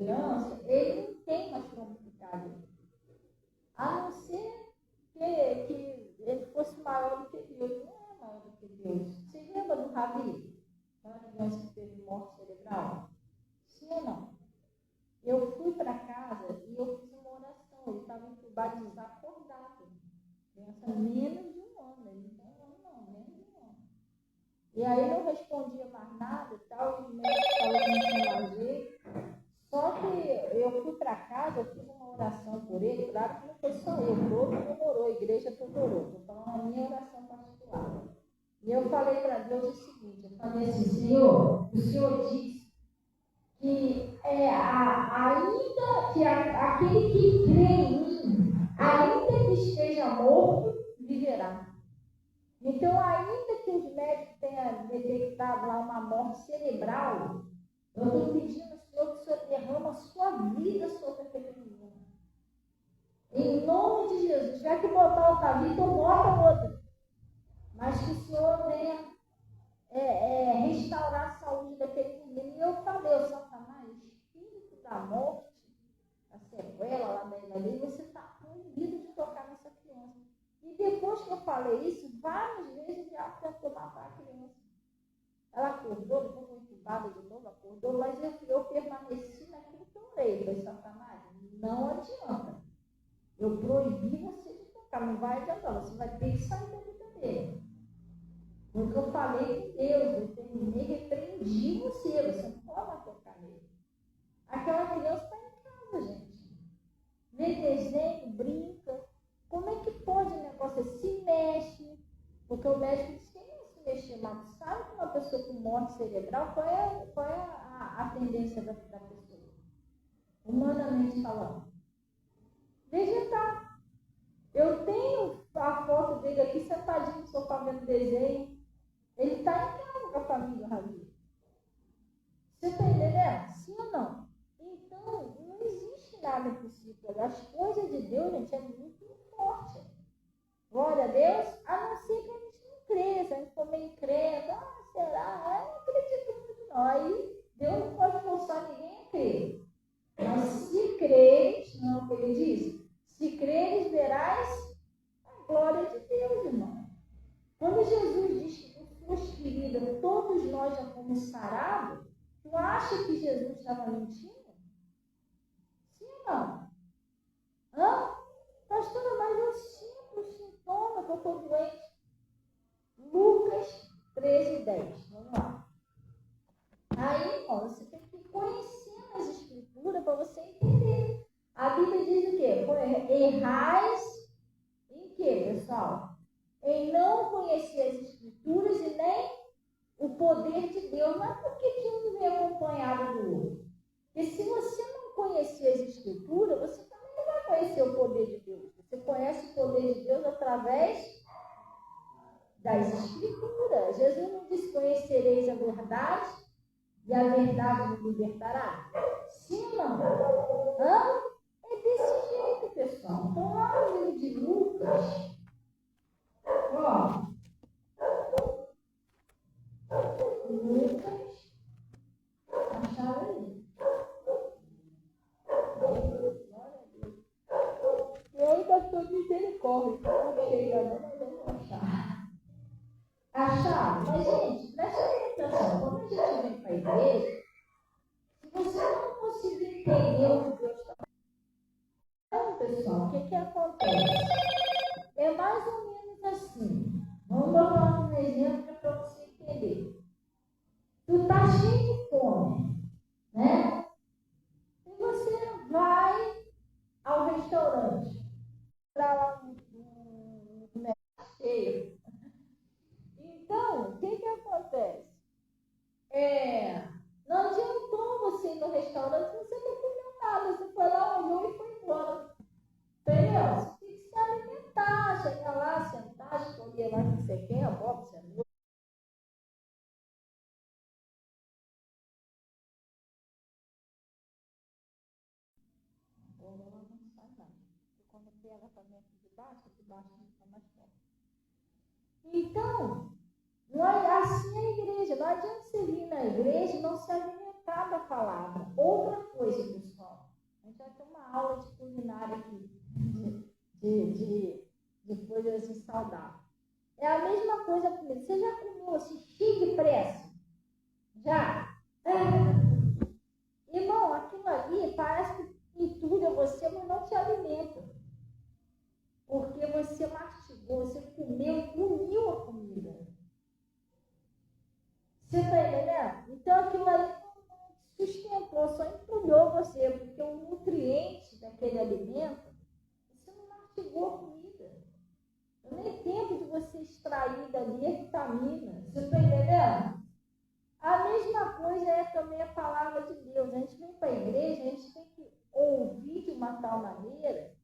criança, ele não tem mais como ficar ali. A não ser que ele fosse maior do que Deus. Não é maior do que Deus. Você lembra do Ravi? Uma criança que teve morte cerebral? Sim ou não? Eu fui para casa e eu fiz uma oração. Ele estava entubado, acordado. Criança menos de um ano. Ele não tem um ano, não, menos de um ano. E aí não respondia mais nada e tal. E o médico falou que não tinha mais jeito. Só que eu fui para casa, eu fiz uma oração por ele. Claro que não foi só eu, todo mundo orou, a igreja toda orou. Estou falando a minha oração particular. E eu falei para Deus o seguinte: eu falei assim, Senhor, o Senhor disse que ainda que aquele que crê em mim, ainda que esteja morto, viverá. Então, ainda que os médicos tenham detectado lá uma morte cerebral, eu estou pedindo ao Senhor que o Senhor derrama a sua vida sobre aquele menino. Em nome de Jesus, já que botar outra vida, então bota outra. Mas que o Senhor venha restaurar a saúde daquele menino. E eu falei, o Satanás, espírito da morte, a sequela lá dali, você está proibido de tocar nessa criança. E depois que eu falei isso, várias vezes já tentou matar a criança. Ela acordou, depois foi entubada de novo, acordou, mas eu permaneci naquilo que eu orei. Eu falei, Satanás, não adianta. Eu proibi você de tocar, não vai adiantar, você vai ter que sair da vida dele. Porque eu falei com Deus, eu terminei, repreendi você não pode tocar nele. Aquela criança está em casa, gente. Vê desenho, brinca. Como é que pode o negócio? Se mexe. Porque o médico diz que não se mexer, mas sabe que uma pessoa com morte cerebral, qual é a tendência da pessoa? Humanamente falando. Vegetal. Eu tenho a foto dele aqui sentadinho no sofá vendo desenho. Ele está em casa com a família, Ravi. Você está entendendo? Sim ou não? Então, não existe nada impossível. As coisas de Deus, gente, é muito forte. Glória a Deus, a não ser que a gente não crê. Se a gente for meio crendo, será? Eu não acredito muito não. Aí, Deus não pode forçar ninguém a crer. Mas se creres, não é o que ele diz? Se creres, verás a glória de Deus, irmão. Quando Jesus diz que por suas feridas todos nós já fomos sarados, tu acha que Jesus estava mentindo? Sim ou não? Pastora, mas eu sinto o sintoma que eu estou doente. Lucas 13:10. Vamos lá. Aí, você tem que conhecer as escrituras para você entender. A Bíblia diz o quê? Errais em quê, pessoal? Em não conhecer as escrituras e nem o poder de Deus. Mas por que um vem acompanhado do outro? Porque se você não conhecer as escrituras, você também não vai conhecer o poder de Deus. Você conhece o poder de Deus através das escrituras. Jesus não disse: conhecereis a verdade e a verdade nos libertará? Sim ou não? É desse jeito, pessoal. Então, lá no livro de Lucas, Lucas, acharam aí? Glória a Deus. Eu ainda estou misericórdia. Não chega, não vamos achar. Acharam? Mas, gente, presta atenção. Quando a gente vem para a igreja, se você não conseguir entender o que Deus está falando, então, pessoal, o que acontece? É mais ou menos assim. Vamos botar um exemplo para você entender. Tu está cheio de fome, né? E você vai ao restaurante, para lá um mercado cheio. Então, o que acontece? Não adiantou você ir no restaurante, você não comeu nada. Você foi lá, olhou e foi embora. Entendeu? Você tem que se alimentar, chegar lá, sentar, escolher lá o que você quer, abóbora, cenoura. Ela não sai mais. Porque quando pega também aqui de baixo não está mais forte. Então, assim é a igreja. Não adianta você vir na igreja e não se alimentar da palavra. Outra coisa, pessoal. aula de culinária aqui, de coisas assim, saudáveis. É a mesma coisa comigo. Você já comeu assim, cheio de pressa? Já? Irmão, aquilo ali parece que entulha você, mas não te alimenta. Porque você mastigou, você comeu, engoliu a comida. Você está entendendo? Então aquilo ali não sustentou, só entulhou você, porque o nutriente daquele alimento, você não mastigou a comida. Não tem tempo de você extrair dali a vitamina. Você está entendendo? A mesma coisa é também a palavra de Deus. A gente vem para a igreja, a gente tem que ouvir de uma tal maneira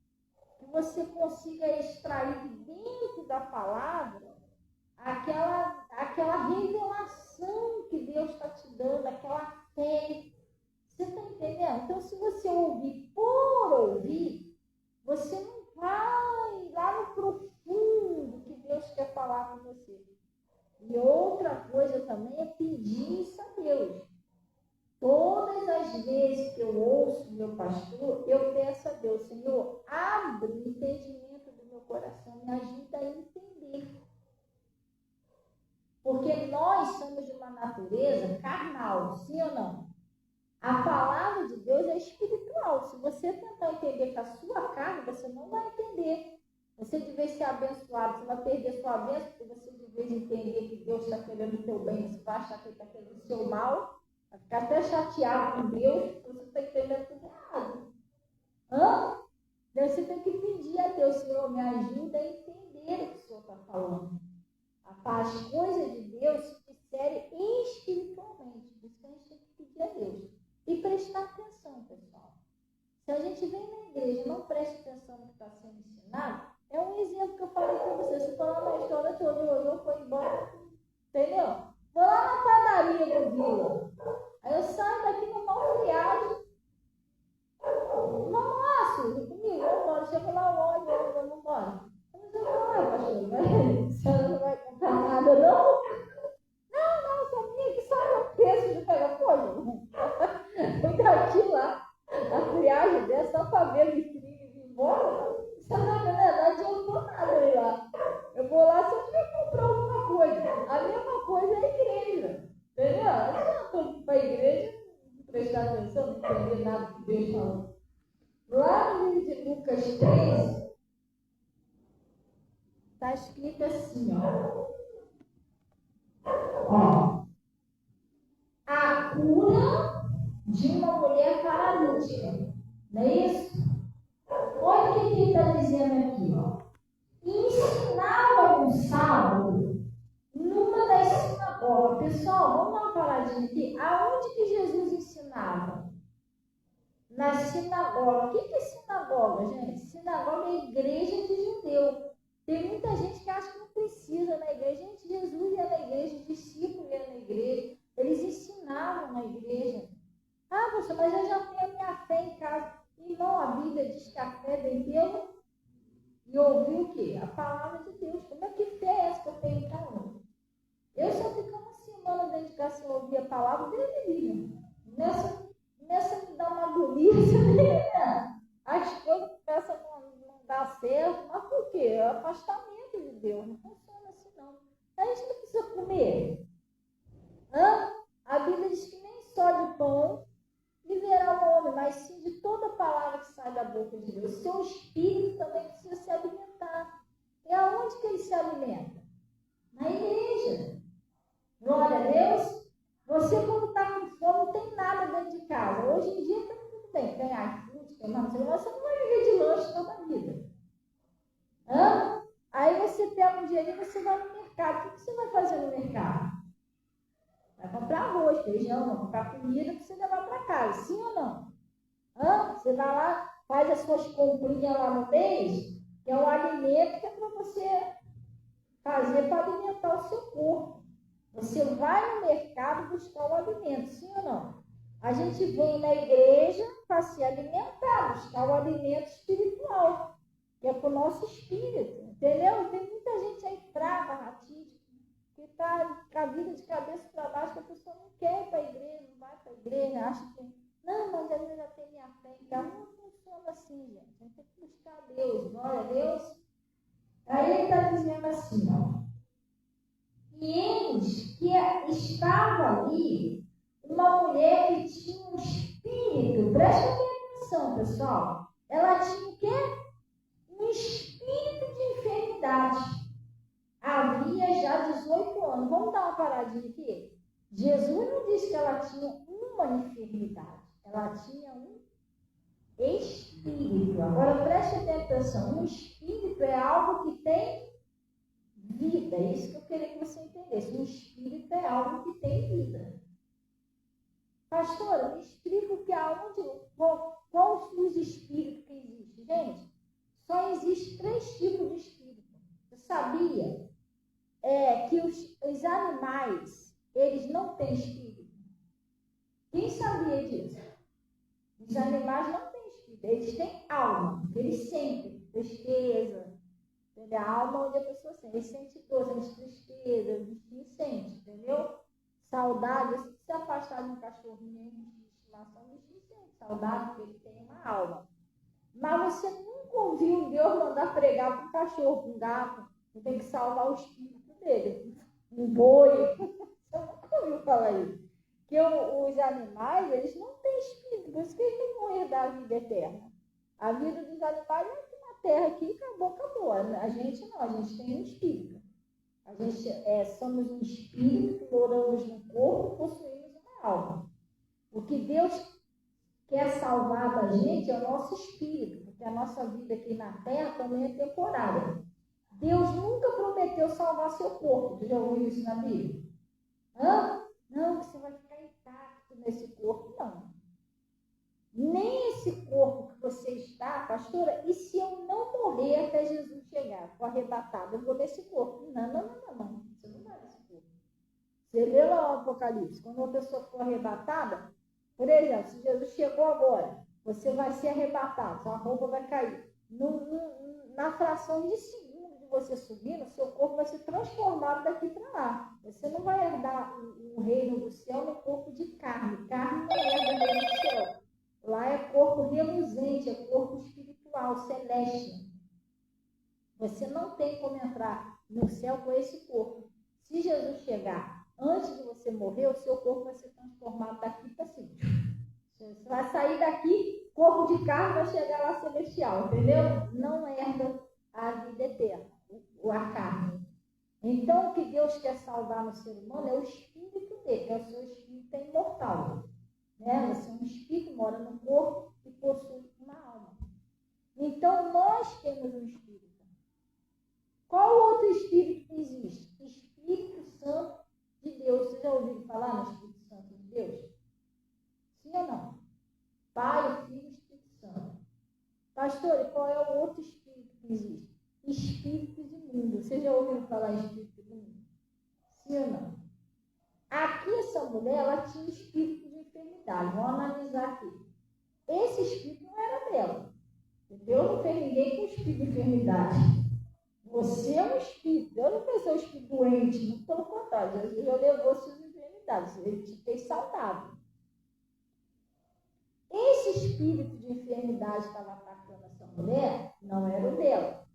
que você consiga extrair dentro da palavra aquela revelação que Deus está te dando, aquela fé. Você está entendendo? Então, se você ouvir por ouvir, você não vai lá no profundo que Deus quer falar com você. E outra coisa também é pedir isso a Deus. Todas as vezes que eu ouço meu pastor, eu peço a Deus, Senhor, abre o entendimento do meu coração, me ajuda a entender. Porque nós somos de uma natureza carnal, sim ou não? A palavra de Deus é espiritual. Se você tentar entender com a sua carne, você não vai entender. Você de vez ser abençoado, você vai perder sua bênção, porque você de vez entender que Deus está querendo o teu bem, você vai achar que Ele está querendo o seu mal, vai ficar até chateado com Deus, porque você está entendendo tudo errado. Daí você tem que pedir a Deus, Senhor, me ajuda a entender o que o Senhor está falando. As coisas de Deus se discerem espiritualmente, por isso que a gente tem que pedir a Deus. E prestar atenção, pessoal. Se a gente vem na igreja e não presta atenção no que está sendo ensinado, é um exemplo que eu falei para vocês. Você falou na história toda, eu fui embora, entendeu? Vou lá na padaria do Vila. Aí eu saio daqui no malcriado. Vamos lá, Suzy, comigo, vamos embora. Chega lá, olha, vamos embora. Mas eu falo, pastor, a senhora não vai comprar nada, não? Não, sabia que só não penso de pegar folha. Eu daqui lá, a friagem dessa, só para ver vitrine e ir embora. Você não adiantou nada aí lá. Eu vou lá se eu tiver que comprar alguma coisa. A mesma coisa é a igreja. Entendeu? Eu não estou para a igreja, não prestar atenção, não entender nada que Deus falou. Lá no livro de Lucas 3, está escrito assim, ó. A cura de uma mulher paralítica. Não é isso? Olha o que ele está dizendo aqui, ó. Ensinava no sábado numa das sinagogas. Pessoal, vamos dar uma paradinha aqui. Aonde que Jesus ensinava? Na sinagoga. O que é sinagoga, gente? Sinagoga é a igreja de judeu. Tem muita gente que acha que não precisa na igreja. Gente, Jesus ia na igreja, os discípulos iam na igreja. Eles ensinavam na igreja. Ah, poxa, mas eu já tenho a minha fé em casa. Irmão, a Bíblia diz que a fé vem pelo e ouvir o quê? A palavra de Deus. Como é que fé é essa que eu tenho em casa? Eu só fico uma semana dentro de casa sem ouvir a palavra, Deus me livre. Nessa me dá uma agonia, né? As coisas começam a não dar certo. Mas por quê? É o afastamento de Deus. Não funciona assim, não. A gente não precisa comer. A Bíblia diz que nem só de pão viverá o homem, mas sim de toda palavra que sai da boca de Deus. Seu espírito também precisa se alimentar. E aonde que ele se alimenta? Na igreja. Glória a Deus. Você, quando está com fome, não tem nada dentro de casa. Hoje em dia, está tudo bem. Tem iFood, tem mais, você não vai viver de lanche toda a vida. Aí você pega um dinheiro e você vai no mercado. O que você vai fazer no mercado? Vai comprar arroz, feijão, vai comprar comida para você levar para casa. Sim ou não? Você vai lá, faz as suas comprinhas lá no mês, que é um alimento que é para você fazer para alimentar o seu corpo. Você vai no mercado buscar o alimento, sim ou não? A gente vem na igreja para se alimentar, buscar o alimento espiritual, que é para o nosso espírito, entendeu? Tem muita gente aí fraca, ratítica, que está com a vida de cabeça para baixo, que a pessoa não quer ir para a igreja, não vai para a igreja, acha que, não, mas eu já tenho minha fé em casa. Não funciona assim, gente. A gente tem que buscar a Deus. Glória a Deus. Aí ele está dizendo assim, ó. E eis que estava ali uma mulher que tinha um espírito. Presta atenção, pessoal. Ela tinha o quê? Um espírito de enfermidade. Havia já 18 anos. Vamos dar uma paradinha aqui? Jesus não disse que ela tinha uma enfermidade. Ela tinha um espírito. Agora preste atenção. Um espírito é algo que tem vida. É isso que eu queria que você entendesse. Um espírito é algo que tem vida. Pastora, me explica o que quais os espíritos que existem. Gente, só existe 3 tipos de espírito. Você sabia que os animais, eles não têm espírito? Quem sabia disso? Os animais não têm espírito, eles têm alma, eles sentem tristeza, entendeu? A alma onde a pessoa sente, ele sente dor, sente tristeza, o bichinho sente, entendeu? Saudade, se você afastar de um cachorrinho de estimação, o bichinho sente saudade, porque ele tem uma alma. Mas você nunca ouviu Deus mandar pregar para um cachorro, para um gato, você tem que salvar o espírito dele, um boi, você nunca ouviu falar isso. Que os animais, eles não têm espírito, por isso que eles não vão herdar a vida eterna. A vida dos animais é aqui na terra, aqui, acabou. A gente não, a gente tem um espírito. A gente somos um espírito que moramos no corpo, possuímos uma alma. O que Deus quer salvar da gente é o nosso espírito, porque a nossa vida aqui na terra também é temporária. Deus nunca prometeu salvar seu corpo. Tu já ouviu isso na Bíblia? Não, que você vai ficar intacto nesse corpo. Não. Nem esse corpo que você está, pastora, e se eu não morrer até Jesus chegar, for arrebatado, eu vou nesse corpo. Não. Você não vai nesse corpo. Você lê lá o Apocalipse, quando uma pessoa for arrebatada, por exemplo, se Jesus chegou agora, você vai ser arrebatado, sua roupa vai cair. Na fração de segundo de você subindo, o seu corpo vai ser transformado daqui para lá. Você não vai herdar o reino do céu no corpo de carne. Carne não herda o reino do céu. Lá é corpo reluzente, é corpo espiritual, celeste. Você não tem como entrar no céu com esse corpo. Se Jesus chegar antes de você morrer, o seu corpo vai ser transformado daqui para cima. Você vai sair daqui, corpo de carne vai chegar lá celestial, entendeu? Não herda a vida eterna, a carne. Então, o que Deus quer salvar no ser humano é o espírito dele, que é o seu espírito imortal. Né? Você é um espírito, mora no corpo e possui uma alma. Então, nós temos um espírito. Qual outro espírito que existe? Espírito Santo de Deus. Você já ouviu falar no Espírito Santo de Deus? Sim ou não? Pai, Filho e Espírito Santo. Pastor, e qual é o outro espírito que existe? Espíritos imundos. Você já ouviu falar em espírito imundo? Sim ou não? Aqui essa mulher, ela tinha um espírito de enfermidade. Vamos analisar aqui. Esse espírito não era dela. Deus não fez ninguém com espírito de enfermidade. Você é um espírito. Deus não fez seu espírito doente. Não, pelo contrário. Jesus já levou suas enfermidades. Ele te fez saudável. Esse espírito de enfermidade que estava atacando essa mulher não era o dela.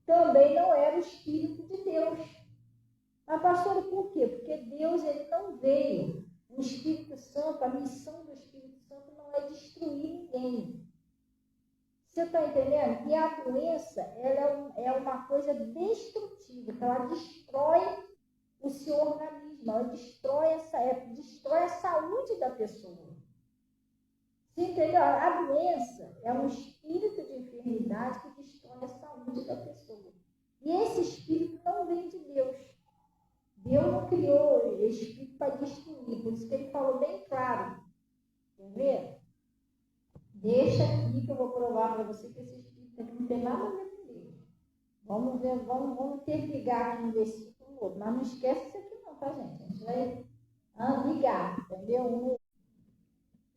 Também não era o espírito de Deus. Mas, pastor, por quê? Porque Deus ele não veio. O Espírito Santo, a missão do Espírito Santo não é destruir ninguém. Você está entendendo? E a doença ela é uma coisa destrutiva, que ela destrói o seu organismo, ela destrói a saúde da pessoa. Você entendeu? A doença é um espírito de enfermidade que destrói a saúde da pessoa. E esse espírito não vem de Deus. Deus não criou esse espírito para destruir, por isso que ele falou bem claro. Quer ver? Deixa aqui que eu vou provar para você que esse espírito aqui não tem nada a ver com Deus. Vamos ver, vamos interligar aqui um versículo no outro, mas não esquece isso aqui não, tá, gente? A gente vai ligar, entendeu?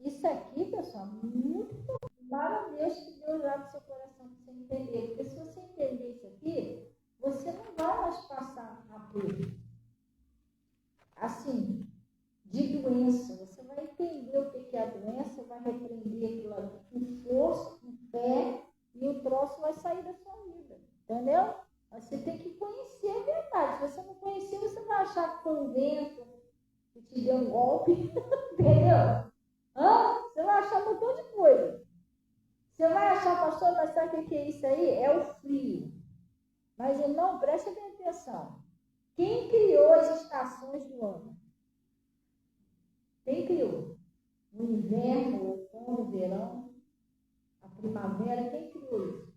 Isso aqui, pessoal, muito maravilhoso que Deus abre seu coração para você entender. Porque se você entender isso aqui, você não vai mais passar apuro. Assim, de doença, você vai entender o que que a doença vai repreender aquilo ali com força, com fé, e o troço vai sair da sua vida. Entendeu? Você tem que conhecer a verdade. Se você não conhecer, você vai achar que foi um vento que te deu um golpe. Entendeu? Você vai achar um montão de coisa. Você vai achar, pastor, mas sabe o que é isso aí? É o frio. Mas, irmão, preste bem atenção. Quem criou as estações do ano? Quem criou? O inverno, o outono, o verão, a primavera, quem criou isso?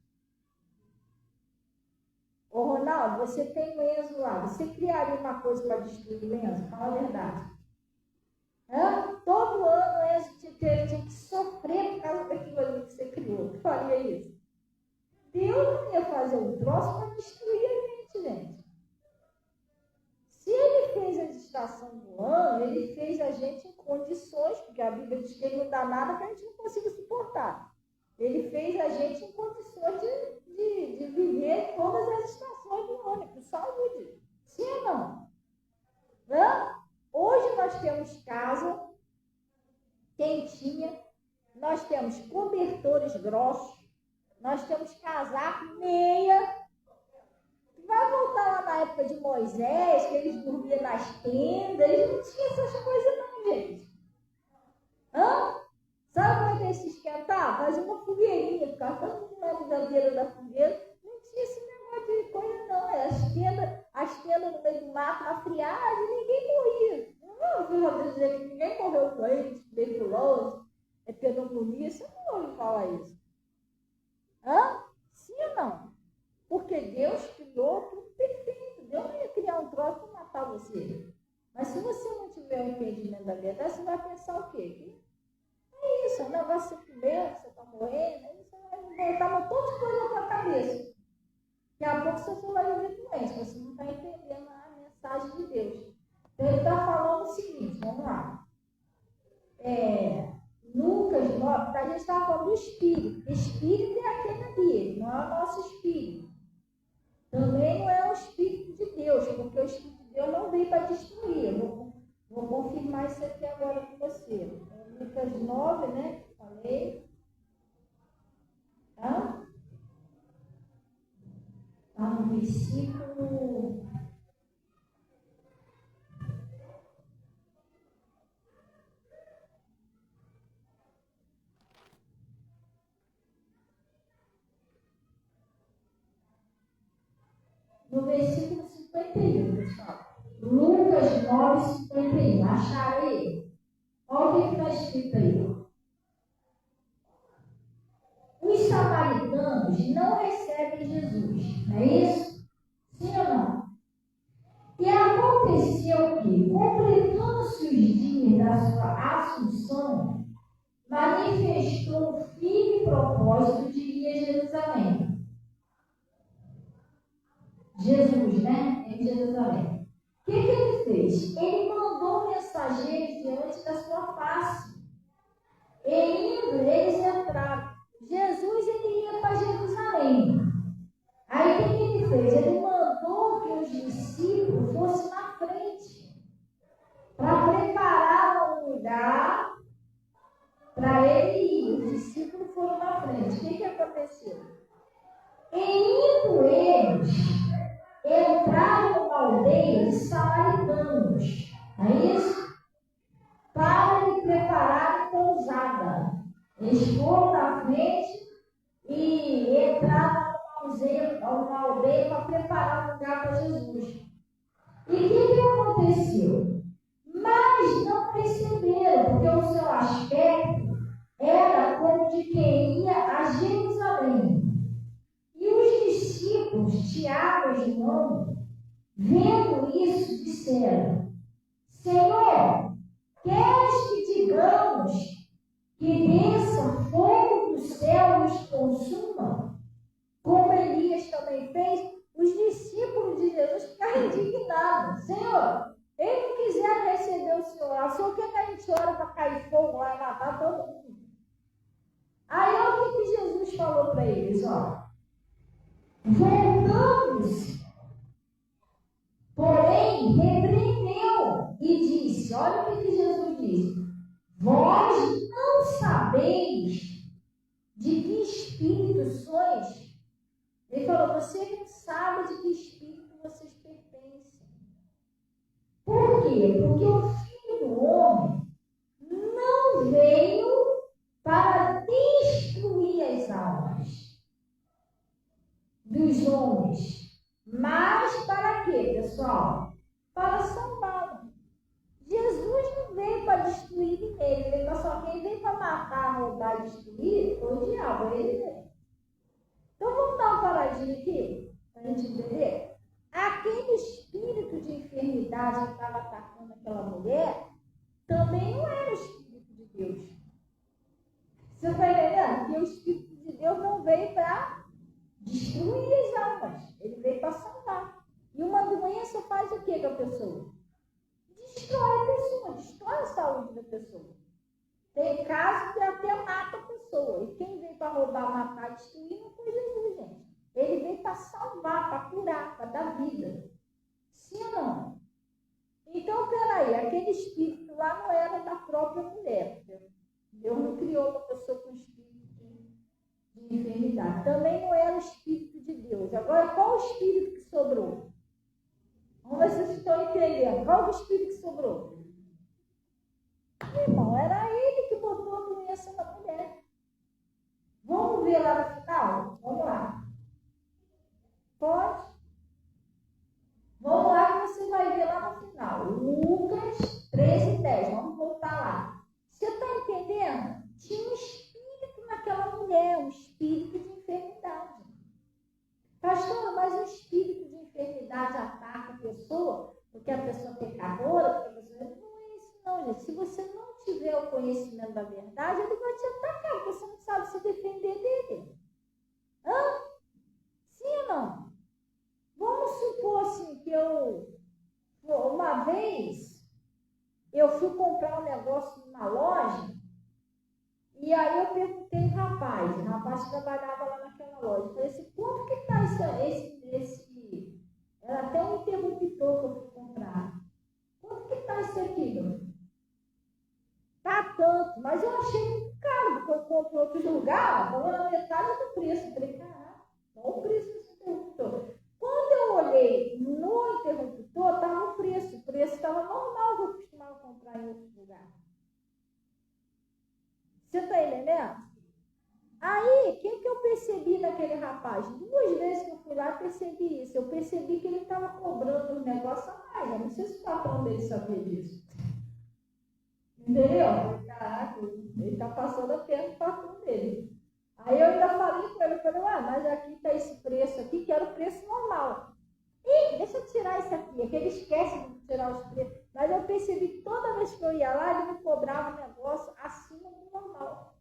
Ô, Ronaldo, você tem o Enzo lá. Você criaria uma coisa para destruir o Enzo? Fala a verdade. Todo ano o Enzo tinha que sofrer por causa daquilo ali que você criou. Tu faria isso? Deus não ia fazer um troço para destruir a gente. Se ele fez a estação do ano, ele fez a gente em condições, porque a Bíblia diz que ele não dá nada que a gente não consiga suportar. Ele fez a gente em condições de viver todas as estações do ano, com saúde. Sim ou não? Hoje nós temos casa quentinha, nós temos cobertores grossos, nós temos casaco, meia. Vai voltar lá na época de Moisés, que eles dormiam nas tendas, eles não tinham essas coisas não, gente. Sabe como é que eles se esquentavam? Fazia uma fogueirinha, ficava todo mundo lá na beira da fogueira. Não tinha esse negócio de coisa não. As tendas no meio do mato, na friagem, ninguém morria. Não vou dizer que ninguém morreu doente, tuberculose, pneumonia, você não ouviu falar isso. Sim ou não? Porque Deus criou tudo perfeito. Deus não ia criar um troço para matar você. Mas se você não tiver o entendimento da verdade, você vai pensar o quê? É isso, é um negócio que você comeu, você está morrendo, aí você vai botar um montão de coisa na sua cabeça. Daqui a pouco você vai viver doente, você não está entendendo a mensagem de Deus. Então ele está falando o seguinte, vamos lá. Lucas 9, a gente estava falando do Espírito. Espírito é aquele ali, não é o nosso Espírito. Também não é o Espírito de Deus, porque o Espírito de Deus não veio para destruir. Eu vou confirmar isso aqui agora com você. Lucas 9, né? Falei. Está no versículo... No versículo 51, pessoal. Lucas 9, 51. Acharam aí? Olha o que está escrito aí. Os samaritanos não recebem Jesus. Não é isso? Sim ou não? E aconteceu que, completando-se os dias da sua assunção, manifestou o firme propósito de ir a Jerusalém. Jesus, né? Em Jerusalém. O que ele fez? Ele mandou mensageiros diante da sua face. E indo, eles entraram. Jesus, ele ia para Jerusalém. Aí o que ele fez? Ele mandou que os discípulos fossem na frente para preparar um lugar para ele ir. Os discípulos foram na frente. O que aconteceu? E indo eles, entraram numa aldeia de samaritanos, não é isso? Para lhe preparar pousada. Eles foram na frente e entraram numa aldeia para preparar um lugar para Jesus. E o que aconteceu? Mas não perceberam, porque o seu aspecto era como de quem ia a Jerusalém. E os discípulos, Tiago e João, vendo isso, disseram: Senhor, queres que digamos que desça fogo do céu e os consuma? Como Elias também fez, os discípulos de Jesus ficaram indignados. Senhor, eles não quiseram receber o Senhor. O Senhor quer que a gente ore para cair fogo lá e matar todo mundo. Aí olha o que Jesus falou para eles, voltando-se, porém repreendeu e disse, olha o que Jesus disse: vós espírito sois? Ele falou, você não sabe de que espírito vocês pertencem. Por quê? Porque o Filho do Homem não veio para destruir as almas dos homens. Mas para quê, pessoal? Para salvá-los. Jesus não veio para destruir ninguém. Ele veio para só quem veio para matar, roubar e destruir foi o diabo. Ele veio. Então vamos dar uma paradinha aqui, para a gente entender. Aquele espírito de enfermidade que estava atacando aquela mulher também não era o Espírito de Deus. Você está entendendo? Porque o Espírito de Deus não veio para destruir as almas. Ele veio para salvar. E uma doença faz o que com a pessoa? Destrói a pessoa, destrói a saúde da pessoa. Tem casos que até mata a pessoa. E quem veio para roubar, matar, destruir não foi Jesus, gente. Ele veio para salvar, para curar, para dar vida. Sim ou não? Então, peraí, aquele espírito lá não era da própria mulher. Deus não criou uma pessoa com espírito de enfermidade. Também não era o espírito de Deus. Agora, qual o espírito que sobrou? Vamos ver se vocês estão entendendo. Qual o espírito que sobrou? Irmão, era ele que botou a doença na mulher. Vamos ver lá no final? Vamos lá. Pode? Vamos lá que você vai ver lá no final. Lucas 13:10. Vamos voltar lá. Você está entendendo? Tinha um espírito naquela mulher, um espírito de enfermidade. Pastor, mas o espírito de enfermidade ataca a pessoa porque a pessoa é pecadora? Porque a pessoa... Não é isso não, gente. Se você não tiver o conhecimento da verdade, ele vai te atacar, porque você não sabe se defender dele. Hã? Sim ou não? Vamos supor assim que uma vez, eu fui comprar um negócio numa loja, e aí eu perguntei ao rapaz, o rapaz trabalhava lá naquela loja, eu falei assim, quanto que está esse... Era até um interruptor que eu fui comprar. Quanto que está isso aqui, meu? Tá tanto, mas eu achei muito caro, porque eu compro em outro lugar, vou na metade do preço. Eu falei, caraca, qual o preço desse interruptor? Quando eu olhei no interruptor, estava o preço estava normal que eu costumava comprar em outro lugar. Você está entendendo? Aí, o que eu percebi naquele rapaz? 2 vezes que eu fui lá, percebi isso. Eu percebi que ele estava cobrando um negócio a mais. Eu não sei se o patrão dele sabia disso. Entendeu? Caraca, ele está passando a perna do patrão dele. Aí eu ainda falei com ele, eu falei, mas aqui está esse preço aqui, que era o preço normal. Ih, deixa eu tirar isso aqui, é que ele esquece de tirar os preços. Mas eu percebi que toda vez que eu ia lá, ele me cobrava um negócio acima do normal.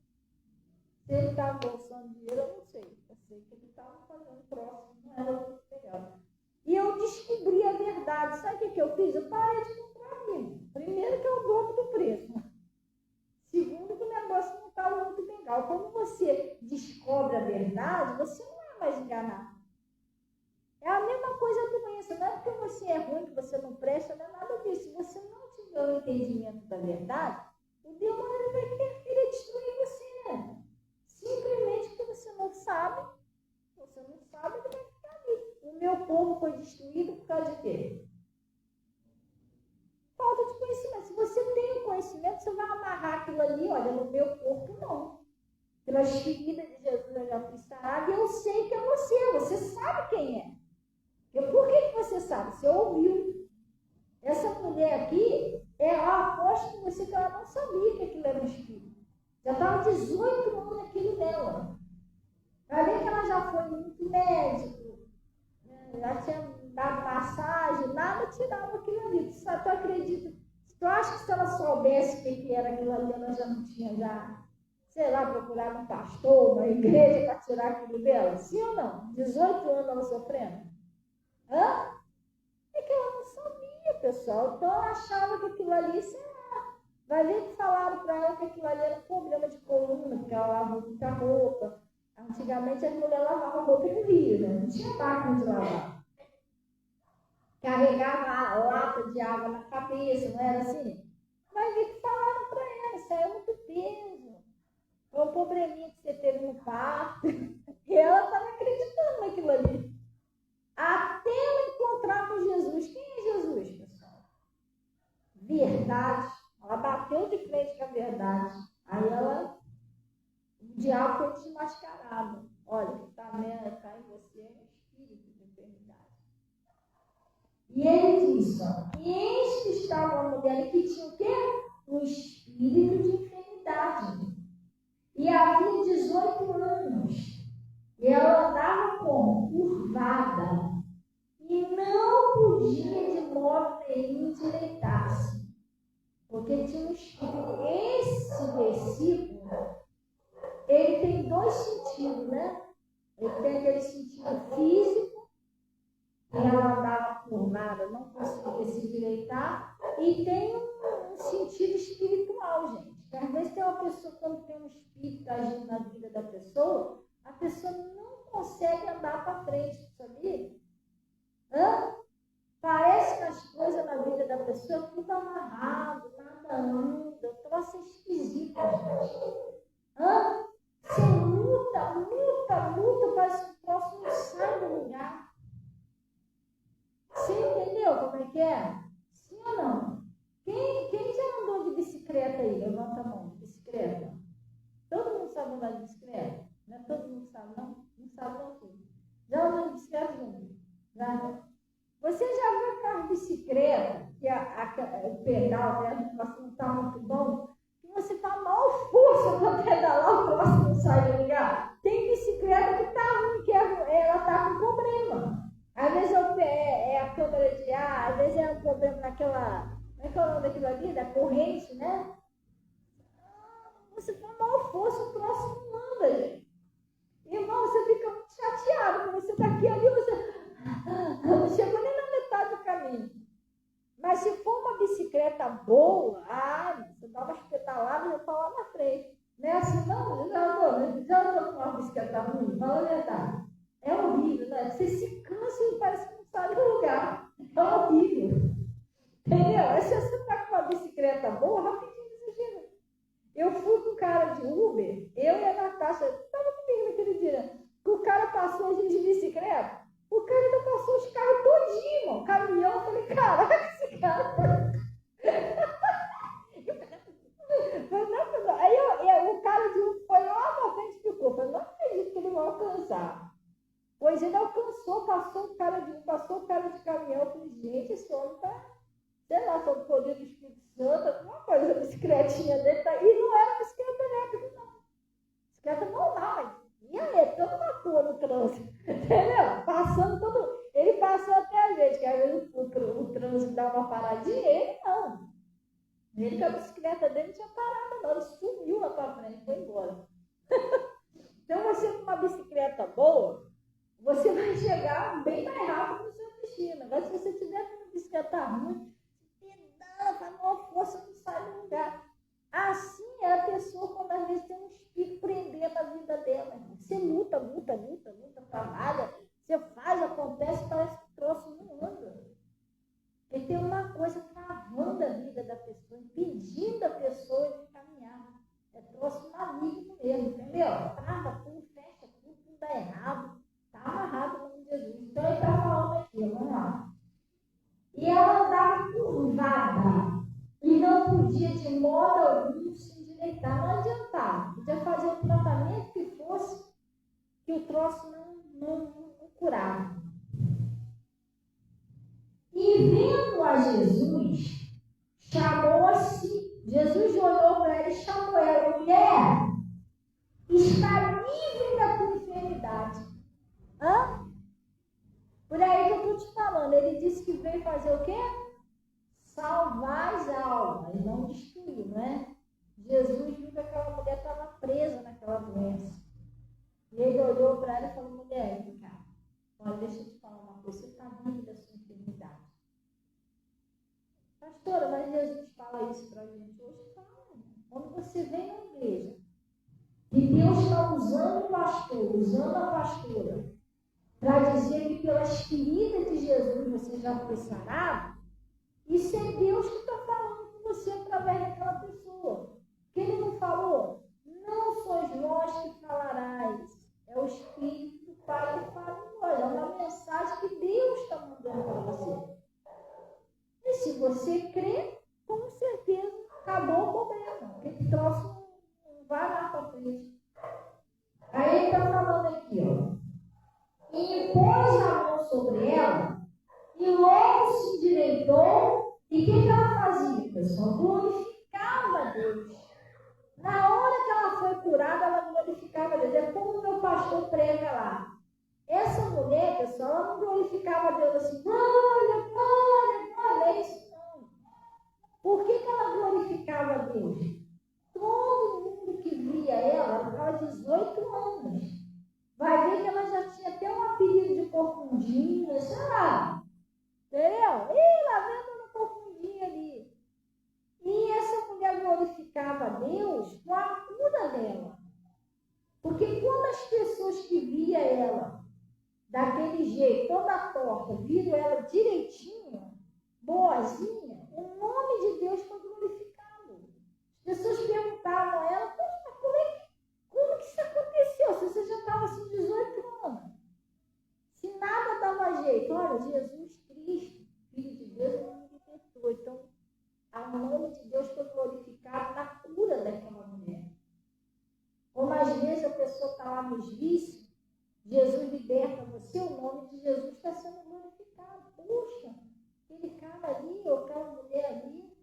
Se ele estava bolsando dinheiro, eu não sei. Eu sei que ele estava fazendo próximo, não era muito legal. E eu descobri a verdade. Sabe o que eu fiz? Eu parei de comprar aquilo. Primeiro que é o dobro do preço. Segundo que o negócio não estava muito legal. Quando você descobre a verdade, você não é mais enganado. É a mesma coisa a doença. Não é porque você é ruim, que você não presta, não é nada disso. Se você não tiver o entendimento da verdade, o demônio vai querer destruir você. Simplesmente porque você não sabe, ele vai ficar ali. O meu povo foi destruído por causa de quê? Falta de conhecimento. Se você tem o conhecimento, você vai amarrar aquilo ali, olha, no meu corpo não. Pelas feridas de Jesus eu já fui sarado, e eu sei que é você sabe quem é. Por que você sabe? Você ouviu. Essa mulher aqui, eu aposto com você que ela não sabia que aquilo era um espírito. Já estava 18 anos naquilo dela. Para ver que ela já foi muito médico, né? Já tinha dado massagem, nada tirava aquilo ali. Tu acredita? Tu acha que se ela soubesse o que era aquilo ali, ela já não tinha, sei lá, procurado um pastor, uma igreja para tirar aquilo dela? Sim ou não? 18 anos ela sofrendo? Hã? É que ela não sabia, pessoal. Então ela achava que aquilo ali, sei lá. Vai ver que falaram para ela que aquilo ali era problema de coluna, porque ela lavava muita roupa. Antigamente as mulheres lavavam roupa no rio, né? Não tinha máquina de lavar. Carregava a lata de água na cabeça, não era assim? Vai ver que falaram para ela, isso aí é muito peso. é um probleminha que você teve no parto. E ela estava acreditando naquilo ali. Até ela encontrar com Jesus. Quem é Jesus, pessoal? Verdade. Ela bateu de frente com a verdade. Aí o diabo foi desmascarado. Olha, o que está em você é um espírito de enfermidade. E ele disse, e eis que estava uma mulher que tinha o quê? Um espírito de enfermidade. E havia 18 anos. E ela andava como? Curvada. E não podia de modo nenhum endireitar-se. Porque tinha um espírito. Esse versículo, ele tem dois sentidos, né? Ele tem aquele sentido físico, que ela andava curvada, não conseguia se endireitar, e tem um sentido espiritual, gente. Às vezes tem uma pessoa, quando tem um espírito agindo na vida da pessoa, a pessoa não consegue andar para frente, sabia? Parece que as coisas na vida da pessoa tudo amarrado, nada anda, troço esquisito, gente. Você luta, parece que o troço não sai do lugar. Você entendeu como é que é? Sim ou não? Quem já andou de bicicleta aí? Levanta a mão, de bicicleta. Todo mundo sabe andar de bicicleta? Não é todo mundo sabe, não? Não sabe não tudo. Já andou de bicicleta junto? Já não? Você já viu aquela bicicleta, que o pedal dela não está muito bom? Que você está a maior força para pedalar, o próximo não sai do lugar? Tem bicicleta que está ruim, que ela está com problema. Às vezes é a câmera de ar, às vezes é um problema naquela... Como é que é o nome daquilo ali? Da corrente, né? Você está a maior força, o próximo não anda, gente. Irmão, você fica muito chateado, porque você está aqui ali, você... Não chegou nem na metade do caminho. Mas se for uma bicicleta boa, você dá umas pedaladas e já está lá na frente. Não é assim, não? Já andou com uma bicicleta ruim? Fala a verdade. É horrível, né? Você se cansa e parece que não sai do lugar. É horrível. Entendeu? Aí se você está com uma bicicleta boa, rapidinho você chega. Eu fui com um cara de Uber, eu e a Natasha, estava comigo naquele dia. O cara passou a gente de bicicleta. O cara ainda passou os carros todinho, irmão. Caminhão, eu falei, caraca, esse cara. Aí o cara de um foi lá na frente e ficou. Eu falei, não acredito que ele vai alcançar. Pois ele alcançou, passou o cara de um, passou o cara de caminhão. Eu falei, gente, esse homem tá, sei lá, sob o poder do Espírito Santo, alguma coisa, a bicicletinha dele tá. E não era bicicleta elétrica, não. Bicicleta normal, mas. E aí, toda uma cor no trânsito, entendeu? Passando todo. Ele passou até a gente, que às vezes o trânsito dá uma paradinha, ele não. Ele com a bicicleta dele não tinha parado, não. Ele sumiu lá pra frente, foi embora. Então, você com uma bicicleta boa, você vai chegar bem mais rápido no seu destino. Agora, se você tiver com uma bicicleta ruim, pedala, faz uma força, não sai do lugar. Assim é a pessoa quando às vezes tem um espírito prendendo na vida dela. Você luta, trabalha, você faz, acontece, parece que o troço não anda. Porque tem uma coisa travando a vida da pessoa, impedindo a pessoa de caminhar. É troço maligno mesmo, entendeu? Trava tudo, fecha tudo dá errado. Está amarrado no nome de Jesus. Então ele está falando aqui, vamos lá. E ela andava curvada. E não podia de modo algum se endireitar. Não adiantava. Podia fazer o tratamento que fosse, que o troço não curava. E vendo a Jesus, chamou-se, Jesus olhou para ela e chamou ela, mulher, está livre da tua enfermidade. Por aí que eu estou te falando. Ele disse que veio fazer o quê? Salvar as almas, não destruir, não é? Jesus viu que aquela mulher estava presa naquela doença. E ele olhou para ela e falou, mulher, vem cá. Olha, deixa eu te falar uma coisa, você está livre da sua enfermidade. Pastora, mas Jesus fala isso para a gente hoje? Fala. Quando você vem na igreja, e Deus está usando o pastor, usando a pastora, para dizer que pelas feridas de Jesus você já foi sarado, isso é Deus que está falando com você através daquela pessoa. Que ele não falou, não sois se você crê, com certeza acabou o problema. Aquele troço não vai lá para frente. Aí ele está falando aqui, ó. E impôs a mão sobre ela, e logo se endireitou. E o que ela fazia, pessoal? Glorificava a Deus. Na hora que ela foi curada, ela glorificava a Deus. É como o meu pastor prega lá. Essa mulher, pessoal, ela não glorificava a Deus assim, glória, glória, glória. É isso não. Por que ela glorificava a Deus? Todo mundo que via ela tinha 18 anos. Vai ver que ela já tinha até um apelido de corcundinha, sei lá. Entendeu? Ih, lá vendo uma corcundinha ali. E essa mulher glorificava a Deus com a cura dela. Porque quando as pessoas que via ela daquele jeito, toda torta, viram ela direitinho, boazinha, o nome de Deus foi glorificado. As pessoas perguntavam a ela, como que isso aconteceu? Se você já estava assim 18 anos. Se nada dava jeito, olha, Jesus Cristo, Filho de Deus, não me libertou. Então, o nome de Deus foi glorificado na cura daquela mulher. Como às vezes a pessoa está lá nos vícios, Jesus liberta você, o nome de Jesus está sendo glorificado. Puxa, aquele cara ali, ou aquela mulher ali,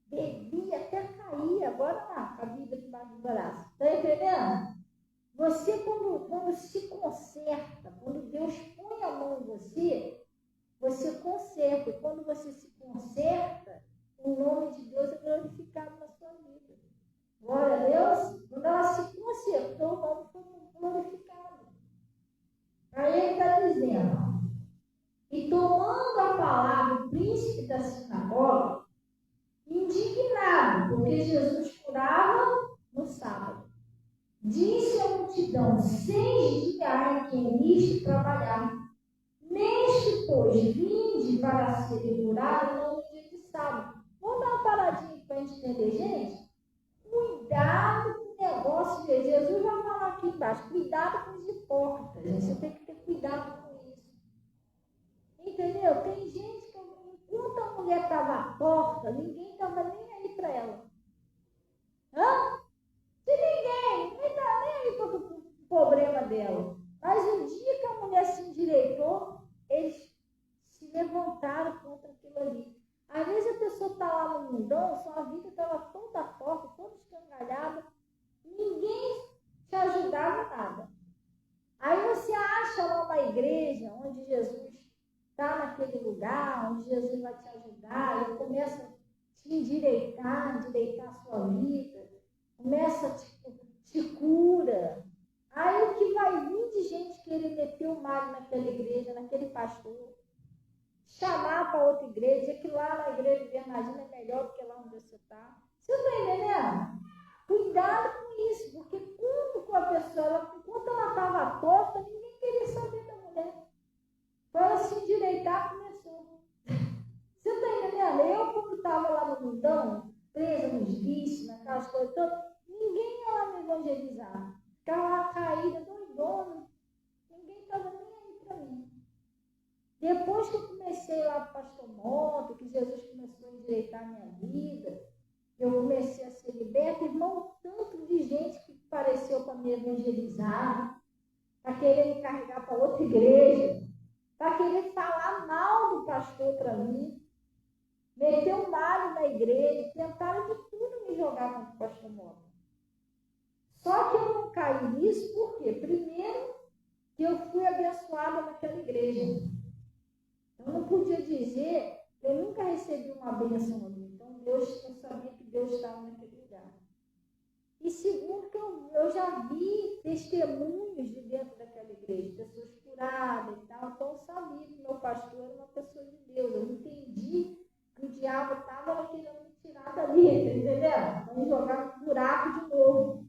bebia até cair, agora lá, com a vida debaixo do braço. Está entendendo? Você, quando se conserta, quando Deus põe a mão em você, você conserta. E quando você se conserta, o nome de Deus é glorificado na sua vida. Glória a Deus. Quando ela se consertou, o nome foi glorificado. Aí ele está dizendo, e tomando a palavra o príncipe da sinagoga, indignado, porque Jesus curava no sábado, disse à multidão, 6 dias há em que nisto trabalhar, neste, pois, vinde para ser curado não no dia de sábado. Vamos dar uma paradinha para a gente entender, gente? Cuidado com o negócio de Jesus. Vai falar aqui embaixo, cuidado com os hipócritas. Você tem que ter cuidado com isso. Entendeu? Tem gente que, enquanto a mulher estava torta, ninguém estava nem aí para ela. Hã? Se ninguém está nem aí para o problema dela. Mas o dia que a mulher se endireitou, eles se levantaram contra aquilo ali. Às vezes a pessoa está lá no mundão, sua vida estava toda torta, toda escangalhada, ninguém te ajudava em nada. Aí você acha lá uma igreja onde Jesus está naquele lugar, onde Jesus vai te ajudar, ele começa a te endireitar a sua vida, começa a te cura. Aí o que vai vir de gente querer meter o malho naquela igreja, naquele pastor, chamar para outra igreja, dizer que lá na igreja de Bernardino é melhor do que lá onde você está. Você está entendendo? Cuidado com isso, porque quando com a pessoa, enquanto ela estava torta, ninguém queria saber da mulher. Para ela se endireitar, começou. Você está entendendo? Eu, quando estava lá no mundão, presa nos vícios, naquelas coisas todas, ninguém ia lá me evangelizar. Ficava lá caída, doidona. Ninguém estava nem aí para mim. Depois que eu comecei lá para o pastor Monte, que Jesus começou a endireitar a minha vida, eu comecei a ser liberta, irmão, tanto de gente que apareceu para me evangelizar, para querer me carregar para outra igreja, para querer falar mal do pastor para mim, meter um malho na igreja, tentaram de tudo me jogar contra o pastor Monte. Só que eu não caí nisso, por quê? Primeiro, que eu fui abençoada naquela igreja. Eu não podia dizer que eu nunca recebi uma bênção ali. Então, eu sabia que Deus estava naquele lugar. E segundo, que eu já vi testemunhos de dentro daquela igreja, pessoas curadas e tal. Então, eu sabia que meu pastor era uma pessoa de Deus. Eu entendi que o diabo estava querendo me tirar dali, entendeu? Vamos jogar no buraco de novo.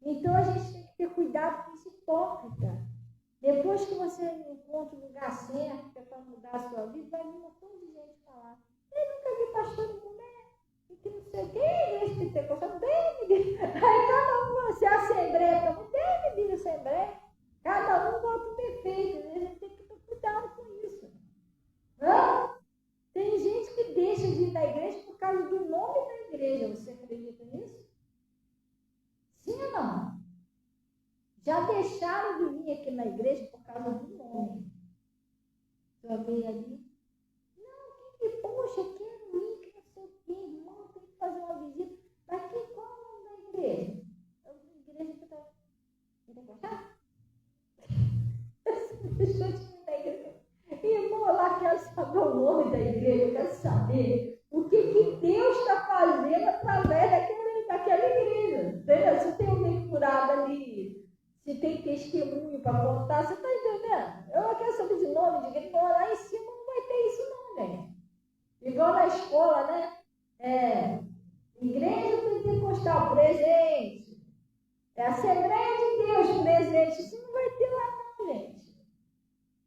Então, a gente tem que ter cuidado com esse hipócrita. Depois que você encontra o lugar certo, que é para mudar a sua vida, vai vir um montão de gente falar. Eu nunca vi pastor de mulher, e que não sei o que, igreja pentecostal, não tem ninguém. Aí cada um, você é assembleia, não tem ninguém assembleia. Cada um bota um defeito, né? A gente tem que ter cuidado com isso. Não? Tem gente que igreja. Você acredita nisso? Sim ou não? Já deixaram de vir aqui na igreja por causa do nome. Já veio ali. Não, poxa, eu quero ir, que não sei o quê, irmão, tem que fazer uma visita. Mas qual é o nome da igreja? A igreja que está... Quer gostar? Deixa eu te da igreja. Irmão, eu lá quero saber o nome da igreja, eu quero saber o que Deus está fazendo através daquela igreja. Entendeu? Se tem alguém curado ali, se tem testemunho para contar, você está entendendo? Eu não quero saber de nome de igreja, lá em cima não vai ter isso não, gente. Igual na escola, né? Igreja pentecostal, presente. Assembleia de Deus, presente. Isso não vai ter lá não, gente.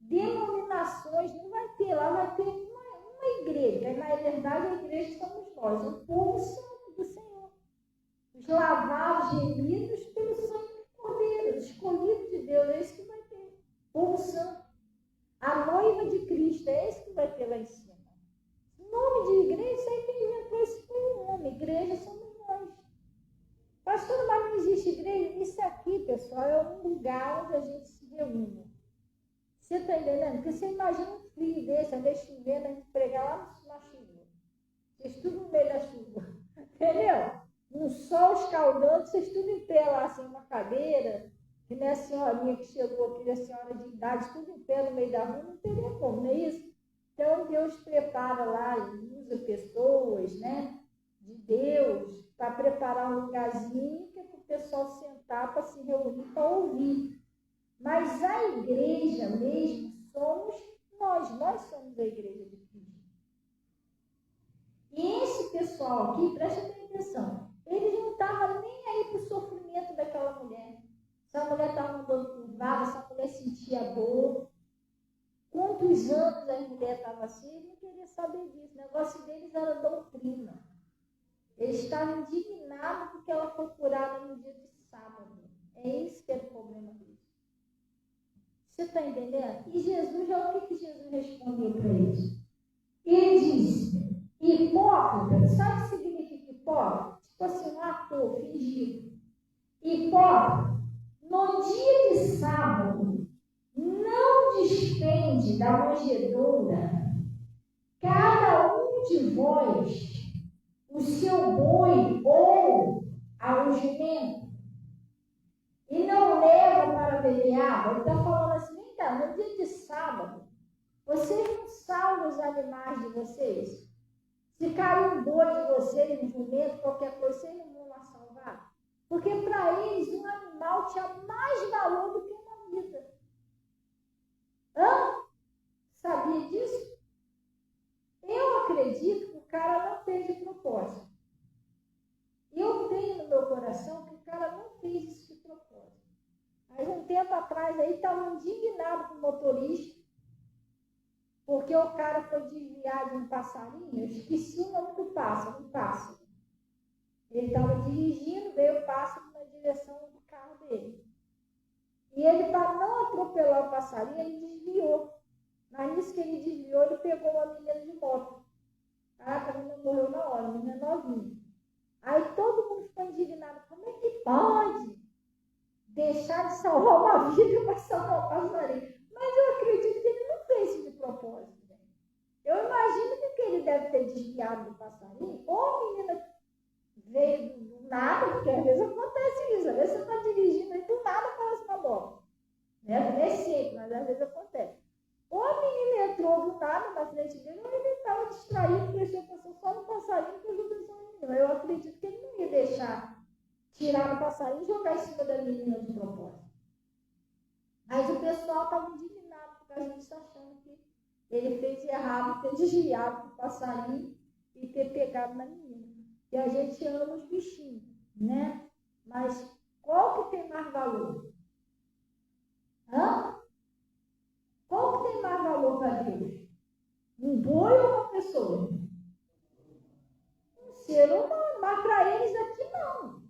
Denominações não vai ter lá, vai ter uma igreja. Na verdade, a igreja somos nós, o povo santo do Senhor. Os lavados, remidos pelo sangue do Cordeiro, escolhidos de Deus, é isso que vai ter. Povo santo. A noiva de Cristo, é isso que vai ter lá em cima. O nome de igreja, isso aí quem inventou esse foi o nome. Igreja somos nós. Pastor, mas não existe igreja? Isso aqui, pessoal, é um lugar onde a gente se reúne. Você está entendendo? Porque você imagina um frio desse, a vez chovendo, a gente pregar lá na chuva. Vocês tudo no meio da chuva. Entendeu? No sol escaldante, vocês tudo em pé lá, assim, uma cadeira. Que nem a senhorinha que chegou aqui, a senhora de idade, tudo em pé no meio da rua, não teria como, não é isso? Então, Deus prepara lá e usa pessoas, né, de Deus, para preparar um lugarzinho que é para o pessoal sentar, para se reunir, para ouvir. Mas a igreja mesmo somos nós somos a igreja de Cristo. E esse pessoal aqui, preste atenção, eles não estavam nem aí para o sofrimento daquela mulher. Se a mulher estava andando curvada, se a mulher sentia dor. Quantos anos a mulher estava assim, ele não queria saber disso. O negócio deles era doutrina. Eles estavam indignados porque ela foi curada no dia de sábado. É isso que era o problema deles. Você está entendendo? E Jesus, olha o que Jesus respondeu para eles. Ele disse, hipócrita, sabe o que significa hipócrita? Tipo assim, um ator fingido. Hipócrita, no dia de sábado, não despende da manjedoura cada um de vós o seu boi ou ao jumento e não leva para beber água. Ele está falando assim, vem cá, no dia de sábado, vocês não salvam os animais de vocês? Se cair um boi de vocês, um jumento, qualquer coisa, vocês não vão lá salvar? Porque para eles um animal tinha mais valor do que uma vida. Sabia disso? Eu acredito que o cara não fez de propósito. Eu tenho no meu coração que o cara não fez isso de propósito. Mas um tempo atrás aí estava indignado com o motorista, porque o cara foi desviar de um passarinho, eu esqueci o nome do pássaro, um pássaro. Ele estava dirigindo, veio o pássaro na direção do carro dele. E ele, para não atropelar o passarinho, ele desviou. Mas nisso que ele desviou, ele pegou uma menina de moto. A menina morreu na hora, a menina novinha. Aí todo mundo ficou indignado. Como é que pode deixar de salvar uma vida para salvar o passarinho? Mas eu acredito que ele não fez isso de propósito. Né? Eu imagino que ele deve ter desviado do passarinho, ou a menina veio do nada, porque às vezes acontece isso. Às vezes você está dirigindo e do nada aparece uma moto. Né? Não é sempre, mas às vezes acontece. Ou a menina entrou do nada na frente dele, ou ele estava distraído, prestou atenção só no passarinho que ajudou essa menina. Eu acredito que ele não ia deixar tirar o passarinho e jogar em cima da menina de propósito. Mas o pessoal estava indignado, porque a gente está achando que ele fez errado, ter desviado do passarinho e ter pegado na menina. E a gente ama os bichinhos, né? Mas qual que tem mais valor? Qual que tem mais valor para Deus? Um boi ou uma pessoa? Um ser humano, mas para eles aqui não.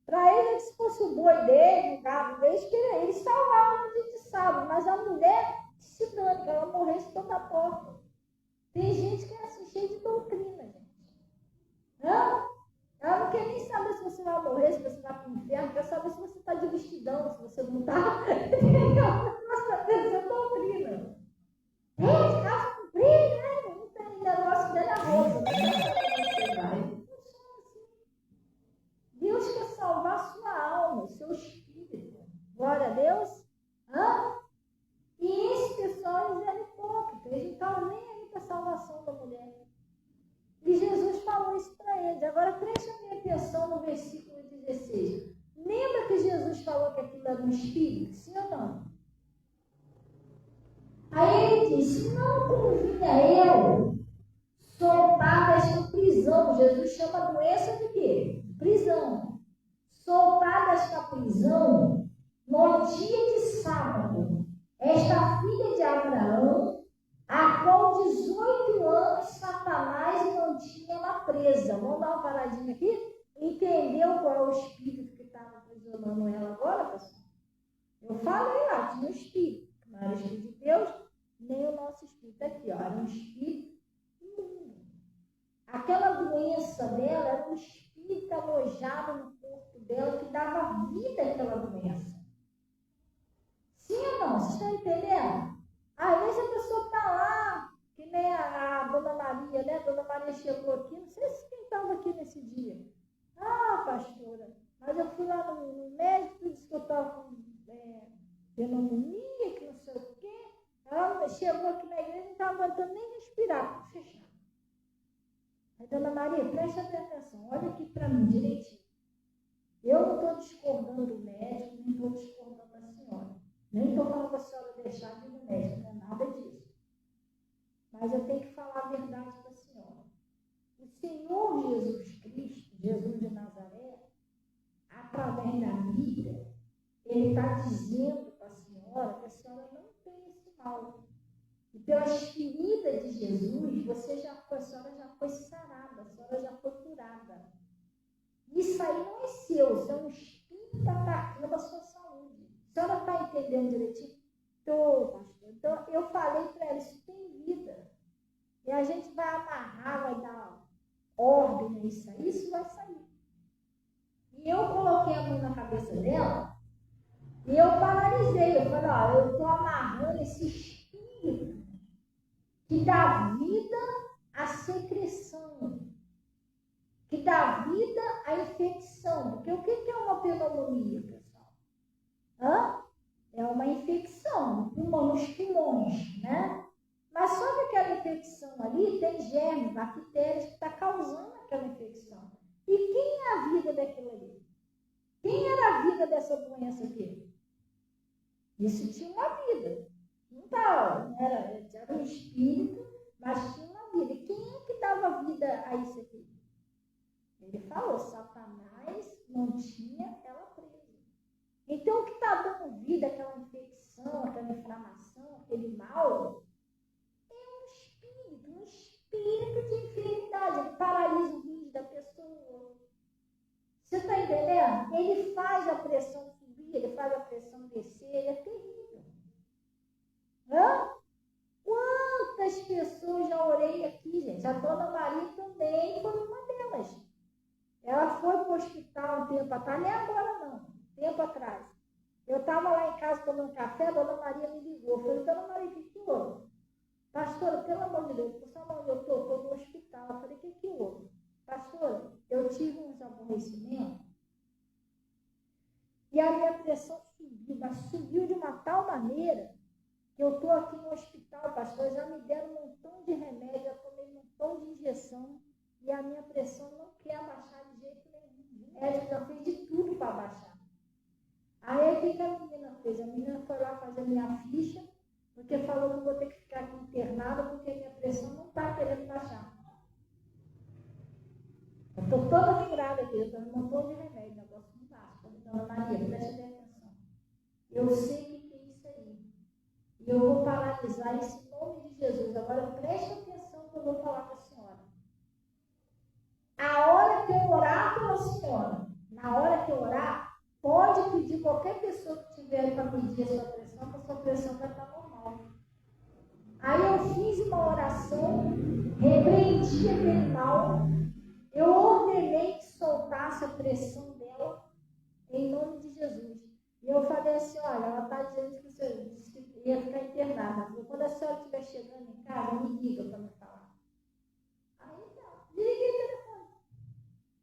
Para eles, se fosse o boi dele, o gado deles, eles salvavam no dia de sábado, mas a mulher se dane, que ela morresse toda a porta. Tem gente que é assim, cheia de doutrina, gente. você não está essa doutrina. É, casa comprida, né? Não tem negócio dele a rosa, não você vai. Não funciona assim. Deus quer salvar a sua alma, o seu espírito. Glória a Deus. Hã? E esse pessoal eles eram hipócritas, eles não estavam nem aí para a salvação da mulher. E Jesus falou isso para eles. Agora preste a minha atenção no versículo 16. Lembra que Jesus falou que aquilo era um espírito? Sim ou não? Aí ele disse, não convinha eu soltar desta prisão. Jesus chama a doença de quê? Prisão. Soltar desta prisão no dia de sábado. Esta filha de Abraão, a qual 18 anos Satanás mantinha ela presa. Vamos dar uma paradinha aqui? Entendeu qual é o espírito que estava aprisionando ela agora, pessoal? Eu falei lá, tinha um espírito. Não era o espírito de Deus, nem o nosso espírito aqui, ó. Era um espírito imundo. Aquela doença dela era um espírito alojado no corpo dela que dava vida àquela doença. Sim ou não? Vocês estão entendendo? Às vezes a pessoa está lá, que nem a Dona Maria, né? A Dona Maria chegou aqui, não sei se quem estava aqui nesse dia. Ah, pastora, mas eu fui lá no médico, disse que eu estava com pneumonia, que não sei o quê. Ela chegou aqui na igreja e não estava aguentando nem respirar, fechado. Aí, Dona Maria, preste atenção, olha aqui para mim direitinho. Eu não estou discordando do médico, nem estou discordando da senhora. Nem estou falando para a senhora deixar de ir no médico, não é nada disso. Mas eu tenho que falar a verdade para a senhora. O Senhor Jesus Cristo, Jesus de Nazaré, através da Bíblia, Ele está dizendo para a senhora que a senhora não tem esse mal. E pelas feridas de Jesus, a senhora já foi sarada, a senhora já foi curada. Isso aí não é seu, isso é um espírito atacando a sua saúde. A senhora está entendendo direitinho? Estou, pastor. Então, eu falei para ela, isso tem vida. E a gente vai amarrar, vai dar ordem a isso aí, isso vai sair. E eu coloquei a mão na cabeça dela e eu paralisei. Eu falei, ó, eu estou amarrando esse espírito que dá vida à secreção, que dá vida à infecção. Porque o que é uma pneumonia, pessoal? É uma infecção nos pulmões, né? Mas só que aquela infecção ali tem germes, bactérias que estão causando aquela infecção. E quem é a vida daquilo ali? Quem era a vida dessa doença aqui? Isso tinha uma vida. Não era um espírito, mas tinha uma vida. E quem é que dava vida a isso aqui? Ele falou, Satanás mantinha ela presa. Então, o que está dando vida àquela infecção, aquela inflamação, aquele mal, um espírito de enfermidade. Ele paralisa o rins da pessoa. Você está entendendo? Ele faz a pressão subir, ele faz a pressão descer, é terrível. Quantas pessoas já orei aqui, gente? A Dona Maria também foi uma delas. Ela foi para o hospital um tempo atrás, nem agora não, tempo atrás. Eu estava lá em casa tomando café, a Dona Maria me ligou. Eu falei, Dona Maria, o que houve? Pastora, pelo amor de Deus, você sabe onde eu estou? Estou no hospital. Eu falei, o que houve? Pastora, eu tive uns aborrecimentos e a minha pressão subiu, mas subiu de uma tal maneira que eu estou aqui no hospital, pastor, já me deram um montão de remédio, já tomei um montão de injeção e a minha pressão não quer abaixar de jeito nenhum. O médico já fez de tudo para abaixar. Aí, o que a menina fez? A menina foi lá fazer minha ficha, porque falou que eu vou ter que ficar aqui internada, porque a minha pressão não está querendo baixar. Eu estou toda furada aqui, eu estou um montão de remédio, o negócio não baixa. Falei, Dona Maria, preste atenção. Eu sei o que é isso aí. E eu vou paralisar isso em nome de Jesus. Agora, preste atenção que eu vou falar para a senhora. A hora que eu orar pela senhora, na hora que eu orar, pode pedir qualquer pessoa que tiver para medir a sua pressão, que a sua pressão vai estar normal. Aí eu fiz uma oração, repreendi aquele mal, eu ordenei que soltasse a pressão dela em nome de Jesus. E eu falei assim, olha, ela está dizendo que você disse que ia ficar internada. Quando a senhora estiver chegando em casa, me liga para me falar. Aí tá, liguei o telefone.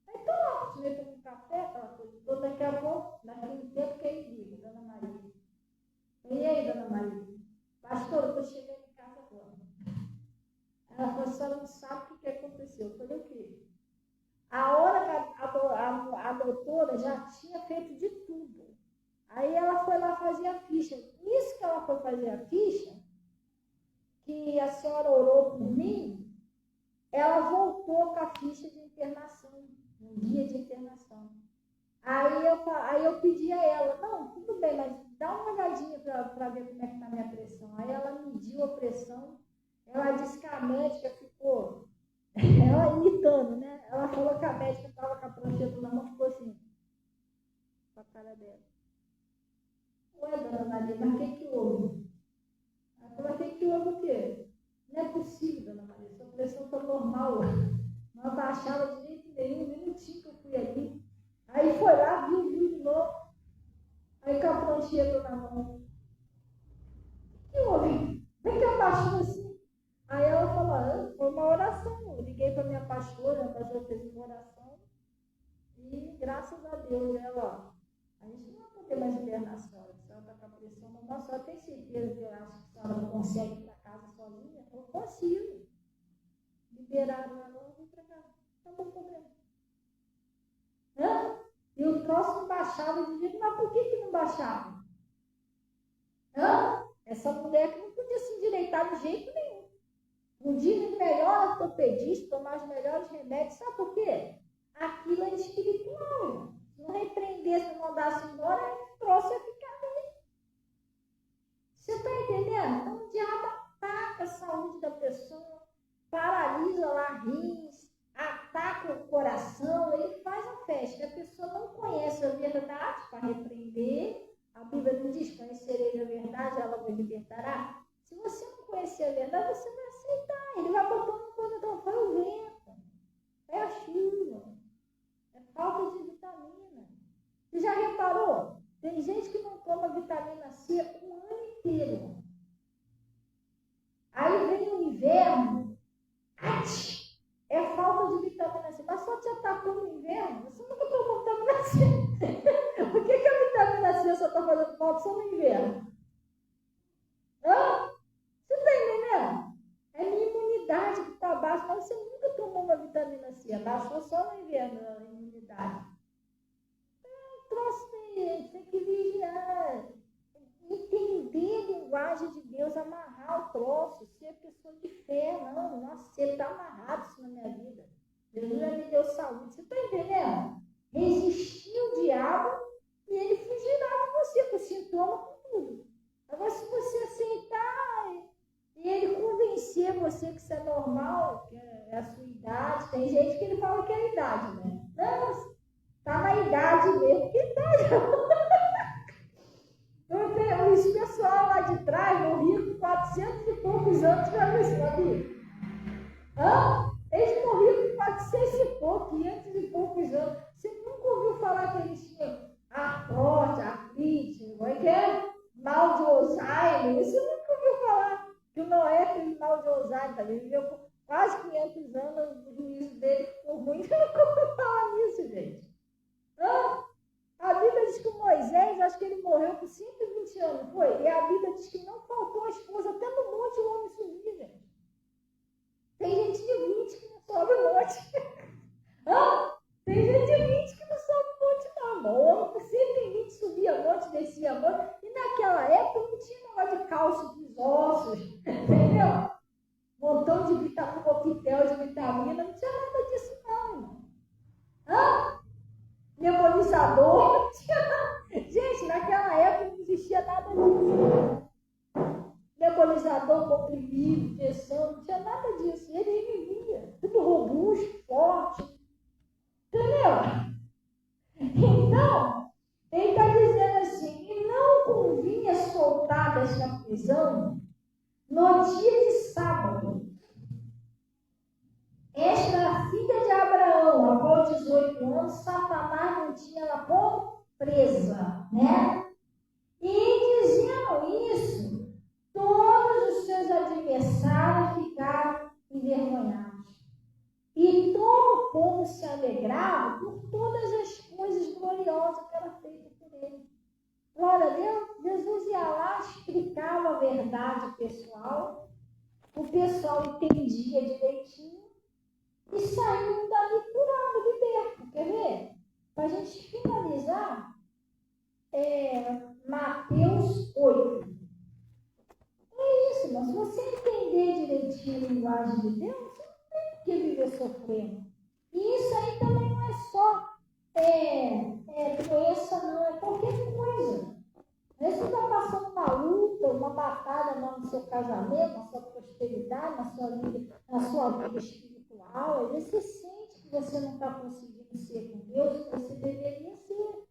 Aí tô lá, continuei tomando café, aquela coisa toda, daqui a pouco, naquele tempo que ele liga, Dona Maria. E aí, Dona Maria? Pastor, eu estou chegando em casa agora. Ela falou, a senhora não sabe o que aconteceu. Eu falei, o quê? A hora que a doutora já tinha feito de tudo. Aí ela foi lá fazer a ficha. Nisso que ela foi fazer a ficha, que a senhora orou por mim, ela voltou com a ficha de internação, no dia de internação. Aí eu pedi a ela, não, tudo bem, mas dá uma olhadinha para ver como é que está a minha pressão. Aí ela mediu a pressão, ela disse que a médica ficou, ela imitando, né? Ela falou que a médica estava com a prancheta na mão, ficou assim, com a cara dela. Ué, Dona Maria, mas o que houve? Ela falou, o que houve o quê? Não é possível, Dona Maria, sua pressão está normal. Não abaixava de jeito nenhum, minutinho que eu fui ali. Aí foi lá, viu de novo. Aí com a prancheta na mão. O que houve? Vem que abaixou assim. Aí ela falou, foi uma oração. Eu liguei para minha pastora, a pastora fez uma oração. E graças a Deus, ela, a gente não vai poder mais internar a senhora. A senhora está com a pressão normal. A senhora tem certeza que eu acho que a senhora não consegue ir para casa sozinha? Eu consigo. Liberaram ela, eu vou para casa. Não tem problema. Hã? E o troço não baixava de jeito, mas por que não baixava? Hã? Essa mulher que não podia se endireitar de jeito nenhum. Podia ir melhor ortopedista, tomar os melhores remédios. Sabe por quê? Aquilo é espiritual. Se não repreendesse, não mandasse embora, o troço ia ficar ali. Você está entendendo? Então o diabo ataca a saúde da pessoa, paralisa lá rins, ataca o coração, ele faz a festa. A pessoa não conhece a verdade para repreender. A Bíblia não diz, conhecereis a verdade, ela vos libertará. Se você não conhecer a verdade, você vai aceitar. Ele vai botando coisa, então foi o vento, é a chuva, é falta de vitamina. Você já reparou? Tem gente que não toma vitamina C o ano inteiro. Aí vem o inverno, é falta de vitamina C. Mas só te atacou no inverno, você nunca tomou vitamina C. Por que a vitamina C só está fazendo falta só no inverno? Hã? Você está entendendo? É minha imunidade que está baixa, mas você nunca tomou uma vitamina C. Abaixou só no inverno a imunidade. Troço tem que vigiar. Entender a linguagem de Deus, amarrar o troço, ser pessoa de fé, não, nossa, você está amarrado isso na minha vida. Jesus já me deu saúde, você está entendendo? Resistir o diabo e ele fugirá de você, com sintoma, com tudo. Agora, se você aceitar e ele convencer você que isso é normal, que é a sua idade, tem gente que ele fala que é a idade, né? Não, está na idade mesmo, que idade? Esse pessoal lá de trás morria com 400 e poucos anos para ver, sabia? Eles morriam com 400 e poucos, 500 e poucos anos. Você nunca ouviu falar que eles tinham artrose, artrite, como é que é? Mal de Alzheimer? Você nunca ouviu falar que o Noé teve mal de Alzheimer, ele viveu com quase 500 anos, o juízo dele ficou ruim. Você nunca ouviu falar nisso, gente? A Bíblia diz que o Moisés, acho que ele morreu com 120 anos, foi? E a Bíblia diz que não faltou a esposa, até no monte o homem subiu, gente. Tem gente de 20 que não sobe o monte. Tem gente de 20 que não sobe o monte, não. O homem com 120 subia monte, descia monte. E naquela época não tinha negócio de cálcio dos ossos, entendeu? Montão de vitamina, coquetel de vitamina, não tinha nada disso, não, irmão. Nebulizador. Gente, naquela época não existia nada disso. Nebulizador, comprimido, injeção, não tinha nada disso. Ele vivia, tudo robusto, forte. Entendeu? Então, ele está dizendo assim, e não convinha soltar desta prisão no dia de sábado. Esta era a filha de Abraão, após 18 anos, Satanás não tinha ela como presa, né? alegrava por todas as coisas gloriosas que eram feitas por ele. Glória a Deus, Jesus ia lá, explicava a verdade pessoal, o pessoal entendia direitinho e saiu dali curado, liberto. Quer ver? Para a gente finalizar, Mateus 8. É isso, mas se você entender direitinho a linguagem de Deus, você não tem por que viver sofrendo. E isso aí também não é só doença, não, é qualquer coisa. Você está passando uma luta, uma batalha no seu casamento, na sua prosperidade, na sua vida espiritual, e você sente que você não está conseguindo ser com Deus, que você deveria ser.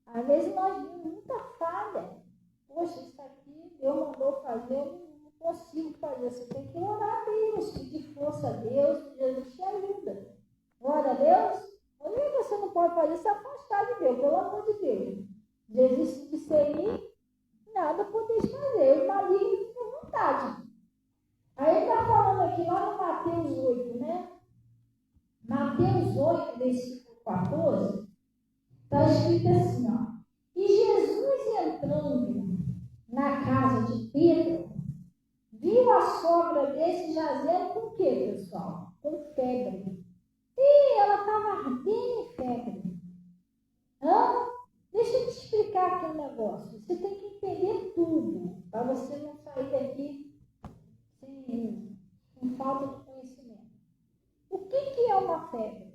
Às vezes nós vimos muita falha. Poxa, isso aqui Deus mandou fazer, eu não consigo fazer. Você tem que orar a Deus, pedir força a Deus, Jesus te ajuda. Glória a Deus. O que você não pode fazer é se afastar de Deus, pelo amor de Deus. Jesus se discernir, nada podeis fazer. O maligno fica à vontade. Aí ele está falando aqui lá no Mateus 8, né? Mateus 8, versículo 14, está escrito assim, ó. E Jesus entrando na casa de Pedro, viu a sogra desse jazendo com o quê, pessoal? Com febre. E ela estava ardendo em febre. Deixa eu te explicar aqui um negócio. Você tem que entender tudo, para você não sair daqui com falta de conhecimento. O que é uma febre?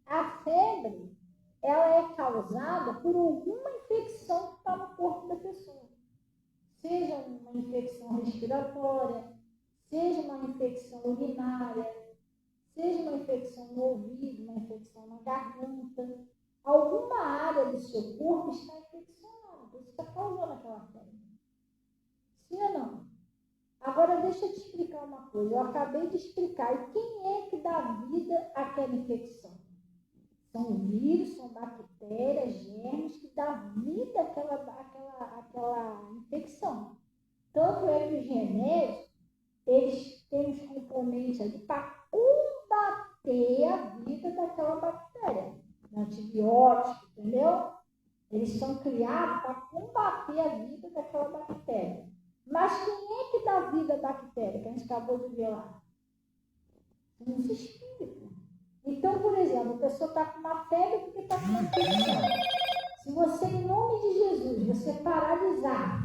A febre, ela é causada por alguma infecção que está no corpo da pessoa. Seja uma infecção respiratória, seja uma infecção urinária, seja uma infecção no ouvido, uma infecção na garganta. Alguma área do seu corpo está infeccionada, por isso está causando aquela febre. Sim ou não? Agora, deixa eu te explicar uma coisa. Eu acabei de explicar. E quem é que dá vida àquela infecção? São vírus, são bactérias, germes que dão vida àquela infecção. Tanto é que os remédios, eles têm os componentes ali para combater a vida daquela bactéria. Antibióticos, entendeu? Eles são criados para combater a vida daquela bactéria. Mas quem é que dá vida à bactéria, que a gente acabou de ver lá? São os espíritos. Então, por exemplo, a pessoa está com uma febre porque está com uma infecção. Se você, em nome de Jesus, você paralisar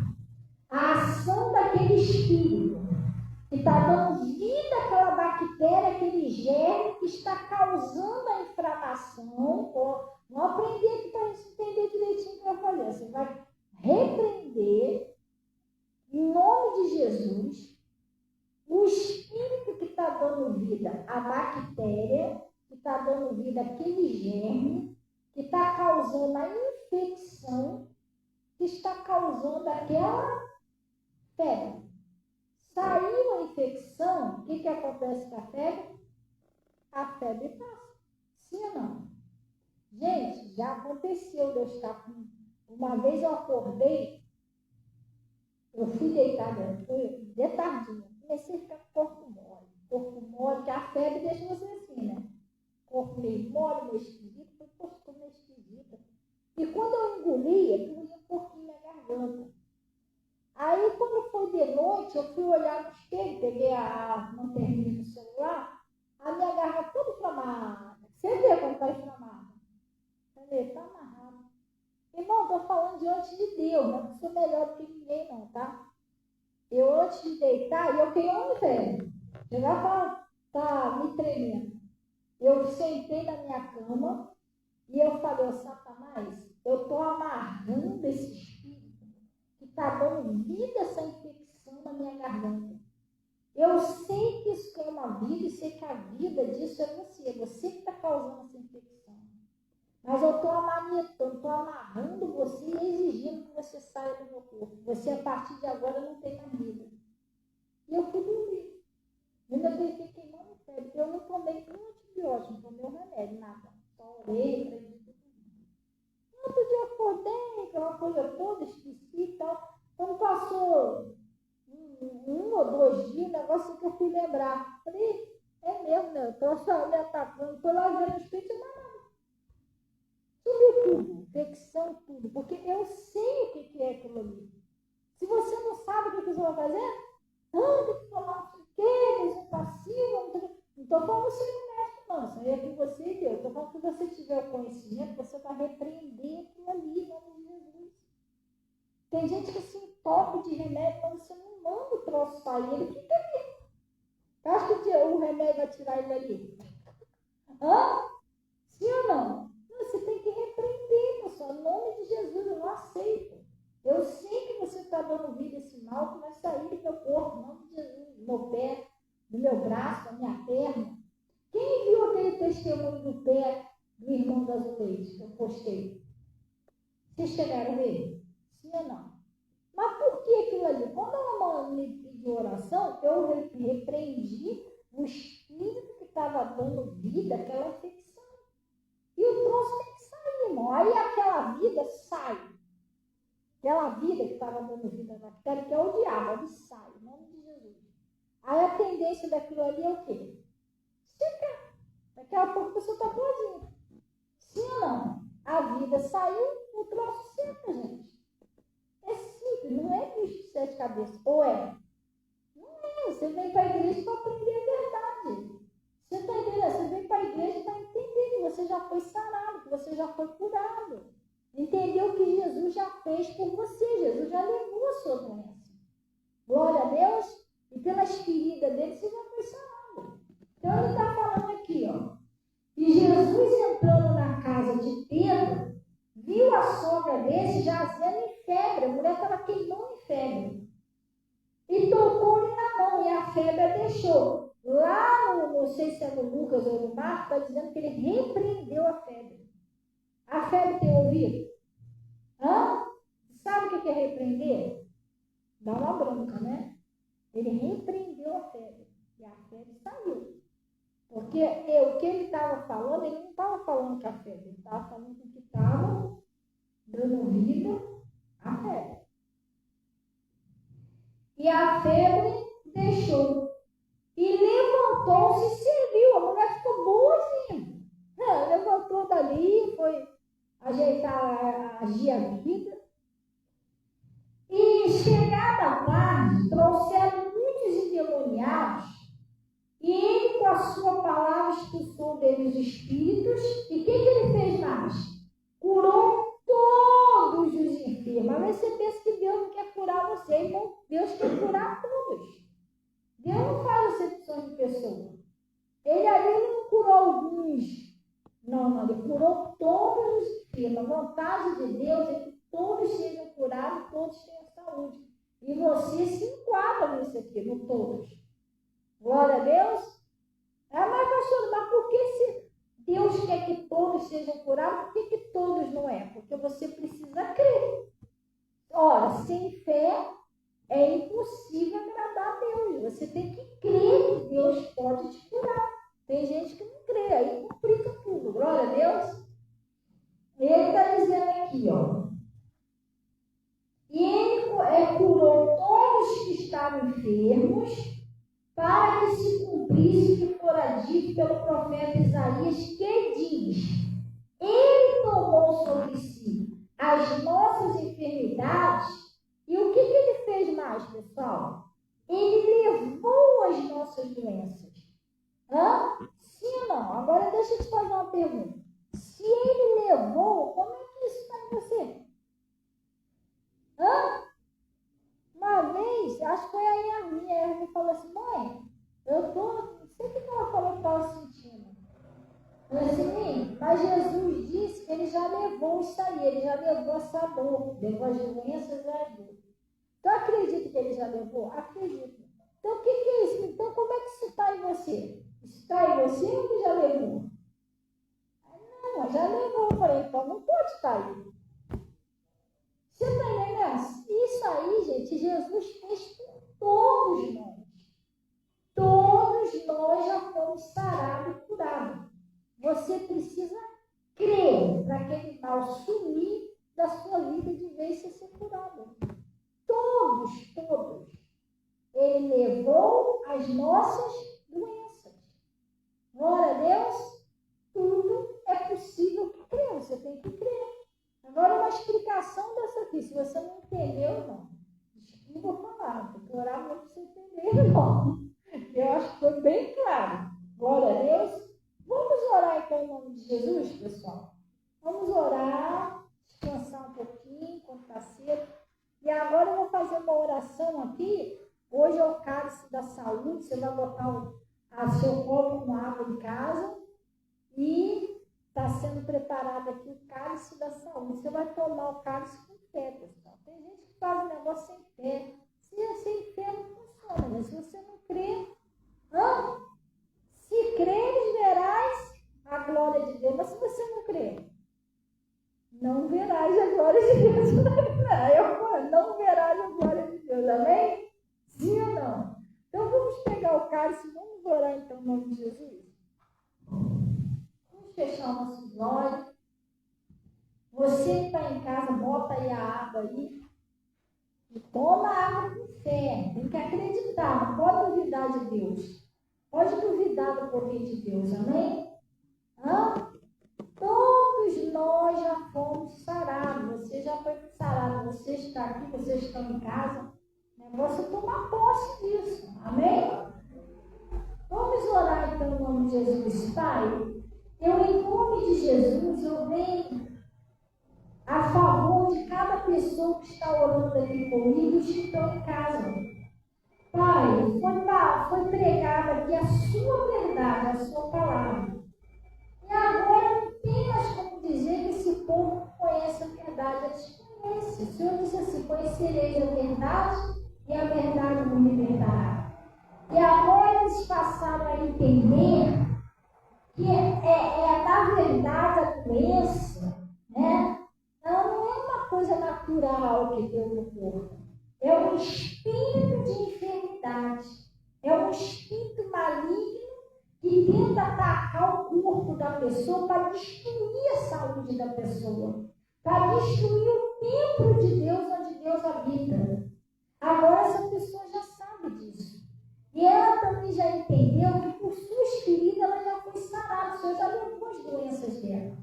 a ação daquele espírito que está dando vida àquela bactéria, aquele germe que está causando a inflamação, não aprender aqui para a gente entender direitinho o que vai fazer. Você vai repreender, em nome de Jesus, o espírito que está dando vida à bactéria, que está dando vida àquele germe, que está causando a infecção, que está causando aquela febre. Saiu a infecção, o que acontece com a febre? A febre passa. Sim ou não? Gente, já aconteceu de eu estar com... Uma vez eu acordei, eu fui deitada, fui de tardinha, comecei a ficar com corpo mole, que a febre deixa você assim, né? Corpo meio mole, meio esquisito, foi postura meio esquisita. E quando eu engolia, doía um pouquinho na garganta. Aí, quando foi de noite, eu fui olhar no espelho, peguei a lanterninha do celular, a minha garganta toda inflamada. Você vê quando está inflamada? Está amarrado. Irmão, estou falando diante de Deus, não sou melhor do que ninguém, não, tá? Eu, antes de deitar, eu queimando velho. Chegar para me tremendo. Eu sentei na minha cama e eu falei, Satanás, eu estou amarrando esse espírito que está dando vida a essa infecção na minha garganta. Eu sei que isso é uma vida e sei que a vida disso é você que está causando essa infecção. Mas eu estou amanietando, estou amarrando você e exigindo que você saia do meu corpo. Você, a partir de agora, não tem mais vida. E eu fui dormir. Ainda fiquei queimando febre, porque eu não tomei um antibiótico, não tomei um remédio, nada. Só orei, acredito. No outro dia eu acordei, aquela coisa toda, esqueci e tal. Quando passou um ou 2 dias, o negócio que eu fui lembrar. Falei, é mesmo, né? Eu estou só me atacando, estou lá vendo os falando tudo, porque eu sei o que é aquilo ali. Se você não sabe o que você vai fazer, tem que falar não sei o quê, coisa passiva, não estou falando você no médico, não, isso aí é com você e Deus. Estou falando que se você tiver o conhecimento, você vai repreender aquilo ali, em nome de Jesus. Tem gente que se entope de remédio, quando você não manda o troço sair, ele fica ali. Você acha que o remédio vai tirar ele dali? Sim ou não? Você tem que repreender, pessoal. Em nome de Jesus, eu não aceito. Eu sei que você está dando vida a esse mal que vai sair do meu corpo, em nome de Jesus, do meu pé, do meu braço, da minha perna. Quem viu aquele testemunho do pé do irmão das Azuleias que eu postei? Vocês chegaram a ver? Sim ou não? Mas por que aquilo ali? Quando ela me pediu oração, eu repreendi o espírito que estava dando vida àquela infecção. E o troço tem que sair, irmão. Aí aquela vida sai. Aquela vida que estava dando vida na bactéria, que é o diabo, ele sai, em nome de Jesus. Aí a tendência daquilo ali é o quê? Secar. Daqui a pouco a pessoa está boazinha. Sim ou não? A vida saiu, o troço seca, gente. É simples, não é bicho de 7 cabeças. Ou é? Não é. Você vem para a igreja para aprender a verdade. Você está entendendo? Você vem para a igreja para entender que você já foi sarado, que você já foi curado. Entendeu que Jesus já fez por você. Jesus já levou a sua doença. Glória a Deus. E pelas feridas dele, você já foi sarado. Então ele está falando aqui, ó. E Jesus entrando na casa de Pedro, viu a sogra dele jazendo em febre. A mulher estava queimando em febre. E tocou-lhe na mão, e a febre a deixou. Lá, não sei se é no Lucas ou no Marcos, está dizendo que ele repreendeu a febre. A febre tem ouvido? Sabe o que é repreender? Dá uma bronca, né? Ele repreendeu a febre. E a febre saiu. Porque o que ele estava falando, ele não estava falando com a febre. Ele estava falando com o que estava dando vida à febre. E a febre deixou. E levantou-se e serviu. A mulher ficou boazinha. Levantou dali, foi ajeitar, agir a vida. E chegada a tarde, trouxeram muitos endemoniados. E ele, com a sua palavra, expulsou deles os espíritos. E o que ele fez mais? Curou todos os enfermos. Mas você pensa que Deus não quer curar você, irmão. Deus quer curar todos. Deus não faz acepção de pessoa. Ele ali não curou alguns. Não, ele curou todos os enfermos. A vontade de Deus é que todos sejam curados, todos tenham saúde. E você se enquadra nisso aqui, no todos. Glória a Deus. Mas pastor, mas por que se Deus quer que todos sejam curados, por que todos não é? Porque você precisa crer. Ora, sem fé é impossível agradar a Deus. Você tem que crer que Deus pode te curar. Tem gente que não crê, aí complica tudo. Glória a Deus. Ele está dizendo aqui, ó. E ele curou todos que estavam enfermos, para que se cumprisse o que fora dito pelo profeta Isaías, que diz: ele tomou sobre si as nossas enfermidades. E o que ele fez mais, pessoal? Ele levou as nossas doenças. Sim ou não? Agora deixa eu te fazer uma pergunta. Se ele levou, como é que isso está em você? Uma vez, acho que foi a Yasmin, ela me falou assim: mãe, não sei o que ela falou que estava sentindo. Eu falei assim: mas Jesus disse que ele já levou isso aí, ele já levou essa dor, levou as doenças e a dor. Então, acredita que ele já levou? Acredito. Então, o que é isso? Então, como é que isso está em você? Isso está em você ou que já levou? Não, já levou. Eu falei: então não pode estar aí. Você está entendendo? Isso aí, gente, Jesus fez por todos nós. Todos nós já fomos sarados e curados. Você precisa crer para aquele mal sumir da sua vida de vez e ser curado. Todos. Ele levou as nossas doenças. Glória a Deus. Tudo é possível que crer. Você tem que crer. Agora, umas Se você não entendeu, não. Desculpa falar, tem que orar muito para você entender, não. Eu acho que foi bem claro. Glória a Deus. Vamos orar então em nome de Jesus, pessoal? Vamos orar, descansar um pouquinho, enquanto está cedo. E agora eu vou fazer uma oração aqui. Hoje é o cálice da saúde. Você vai botar o seu copo com água em casa. E está sendo preparado aqui o cálice da saúde. Você vai tomar o cálice com fé, pessoal. Tem gente que faz o negócio sem fé. Se é sem fé, não funciona. Mas se você não crê, se creres, verás a glória de Deus. Mas se você não crê, não verás a glória de Deus. Não verás a glória de Deus. Amém? Sim ou não? Então vamos pegar o cálice e vamos orar então em nome de Jesus. Vamos fechar nossos olhos. Você que está em casa, bota aí a água aí. E toma a água com fé. Tem que acreditar. Não pode duvidar de Deus. Pode duvidar do poder de Deus. Amém? Todos nós já fomos sarados. Você já foi sarado. Você está aqui, vocês estão em casa. O negócio é tomar posse disso. Amém? Vamos orar então em nome de Jesus. Pai, eu em nome de Jesus, eu venho a favor de cada pessoa que está orando aqui comigo e que estão em casa. Pai, foi pregada aqui a sua verdade, a sua palavra. E agora não tem mais como dizer que esse povo conhece a verdade. Eles conhecem. O Senhor disse assim: conhecereis a verdade e a verdade vos libertará. E agora eles passaram a entender que é da verdade a doença, né? Ela não é uma coisa natural que deu no corpo. É um espírito de enfermidade. É um espírito maligno que tenta atacar o corpo da pessoa para destruir a saúde da pessoa. Para destruir o templo de Deus onde Deus habita. Agora essa pessoa já sabe disso. E ela também já entendeu que por suas feridas ela já foi sarada. O Senhor já levou as doenças dela.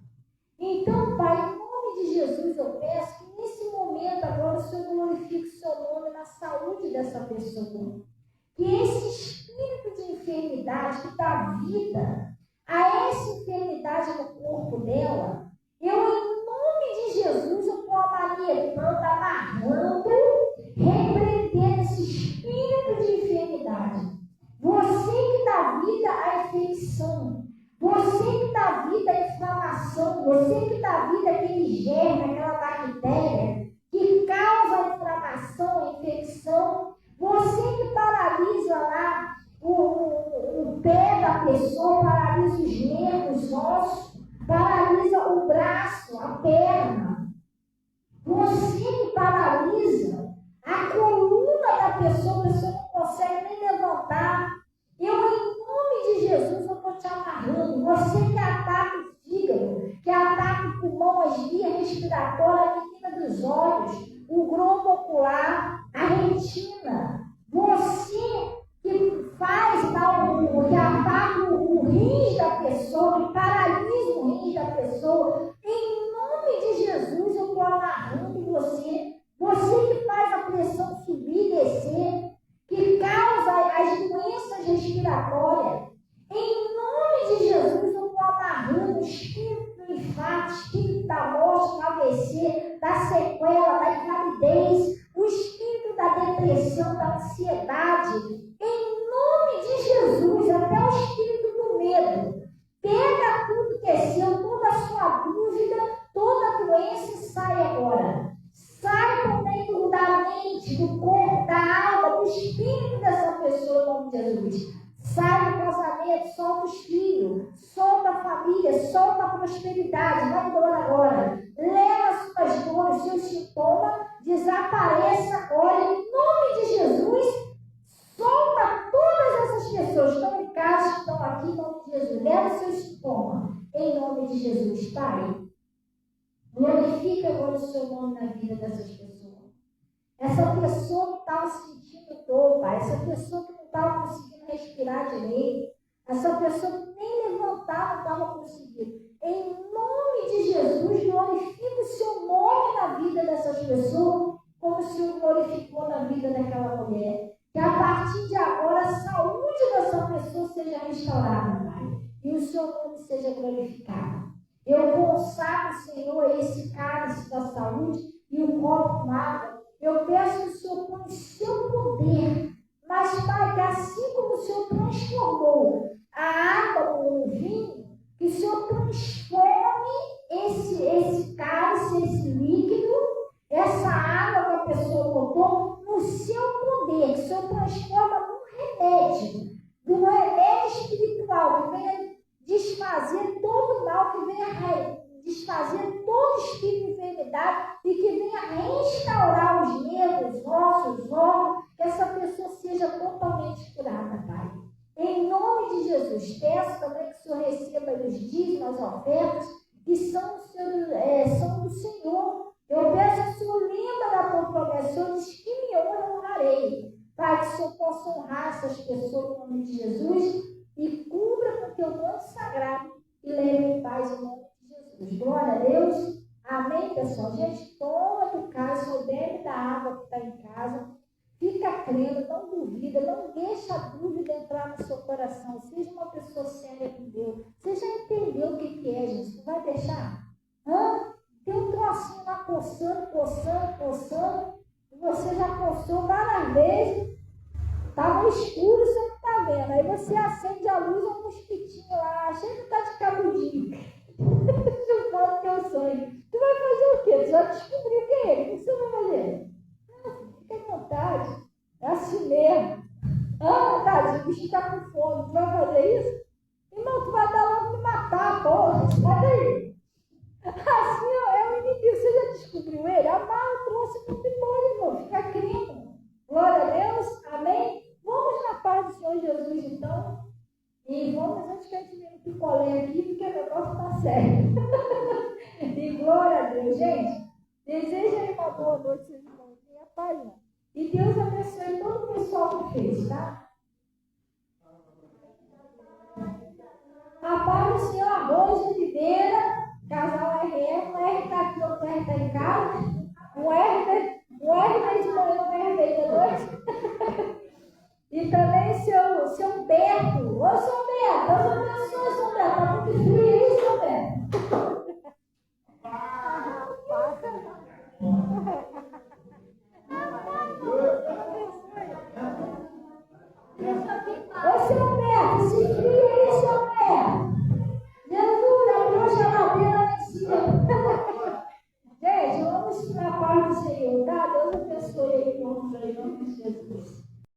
Então, Pai, em nome de Jesus, eu peço que nesse momento agora o Senhor glorifique o seu nome na saúde dessa pessoa. Que esse espírito de enfermidade que dá vida a essa enfermidade no corpo dela, eu, em nome de Jesus, eu estou amanietando, amarrando, repreendendo esse espírito de enfermidade. Você que dá vida à infecção, você que dá vida à inflamação, você que dá vida àquele germe, aquela bactéria que causa a inflamação, a infecção, você que paralisa lá o pé da pessoa, paralisa os nervos, os ossos, paralisa o braço, a perna, você que paralisa a coluna da pessoa, a pessoa não consegue nem levantar. Eu, em nome de Jesus, eu estou te amarrando. Você que ataca o fígado, que ataca o pulmão, as vias respiratórias, a retina dos olhos, o globo ocular, a retina. Você que faz que ataca o rins da pessoa, que paralisa o rins da pessoa. Em nome de Jesus, eu estou amarrando você. Você que faz a pressão subir e descer, que causa as doenças respiratórias. Em nome de Jesus, eu estou amarrando o espírito do infarto, o espírito da morte, do AVC, da sequela, da invalidez, o espírito da depressão, da ansiedade. Em nome de Jesus, até o espírito do medo. Pega tudo que é seu, toda a sua dúvida, toda a doença e sai agora. Sai também da mente, do corpo, da alma, do espírito dessa pessoa, em nome de Jesus. Sai do casamento, solta os filhos, solta a família, solta a prosperidade. Vai embora agora. Leva suas dores, seus sintomas, desapareça agora. Em nome de Jesus, solta todas essas pessoas que estão em casa, que estão aqui, em nome de Jesus. Leva seus sintomas, em nome de Jesus, Pai. Glorifica agora o seu nome na vida dessas pessoas. Essa pessoa que estava sentindo dor, Pai. Essa pessoa que não estava conseguindo respirar direito. Essa pessoa que nem levantar não estava conseguindo. Em nome de Jesus, glorifica o seu nome na vida dessas pessoas, como o Senhor glorificou na vida daquela mulher. Que a partir de agora a saúde dessa pessoa seja restaurada, Pai. E o seu nome seja glorificado. Eu consagro, Senhor, esse cálice da saúde e o copo com água. Eu peço que o Senhor põe o seu poder. Mas, Pai, que assim como o Senhor transformou a água no vinho, que o Senhor transforme esse cálice, esse líquido, essa água que a pessoa botou, no seu poder, que o Senhor transforma num remédio espiritual, que venha desfazer todo o mal, que venha desfazer todo espírito de enfermidade e que venha restaurar os nervos, ossos, órgãos, que essa pessoa seja totalmente curada, Pai. Em nome de Jesus, peço também que o Senhor receba os dízimos, as ofertas, que são do Senhor. Eu peço que o Senhor lembra da tua promessa, o Senhor diz que me honrarei. Pai, que o Senhor possa honrar essas pessoas no nome de Jesus e cubra com teu nome sagrado e leve em paz o nome de Jesus. Glória a Deus. Amém, pessoal? Gente, toma do cálice, bebe da água que está em casa. Fica crendo, não duvida, não deixa a dúvida entrar no seu coração. Seja uma pessoa séria com Deus. Você já entendeu o que é, gente? Não vai deixar? Tem um trocinho lá coçando. E você já coçou várias vezes. Está no escuro, você não está vendo. Aí você acende a luz, um mosquitinho lá, cheio de tá de cabudinho. Chupando teu sangue. Tu vai fazer o quê? Tu já descobriu o que é ele. O que você vai fazer? Fica à vontade. É assim mesmo. Tadinho, o bicho está com fome. Tu vai fazer isso? Irmão, tu vai dar logo me matar, porra. Sai daí. Assim é o inimigo. Você já descobriu ele? Amarra o troço e não te pode, irmão. Fica crendo. Glória a Deus. Amém? Vamos na paz do Senhor Jesus, então. E vamos, antes que a gente venha no picolé aqui, porque o negócio está sério. E glória a Deus, gente. Desejo aí uma boa noite, seus irmãos. E a paz, né? E Deus abençoe todo o pessoal que fez, tá? A paz do Senhor, Arroz de Oliveira, casal RR, um R está aqui, outro R está em casa. Um R de manhã, um R veio de noite. E também seu Humberto. Ô, seu Humberto, Deus abençoe, seu Humberto. Está muito frio aí, seu Humberto.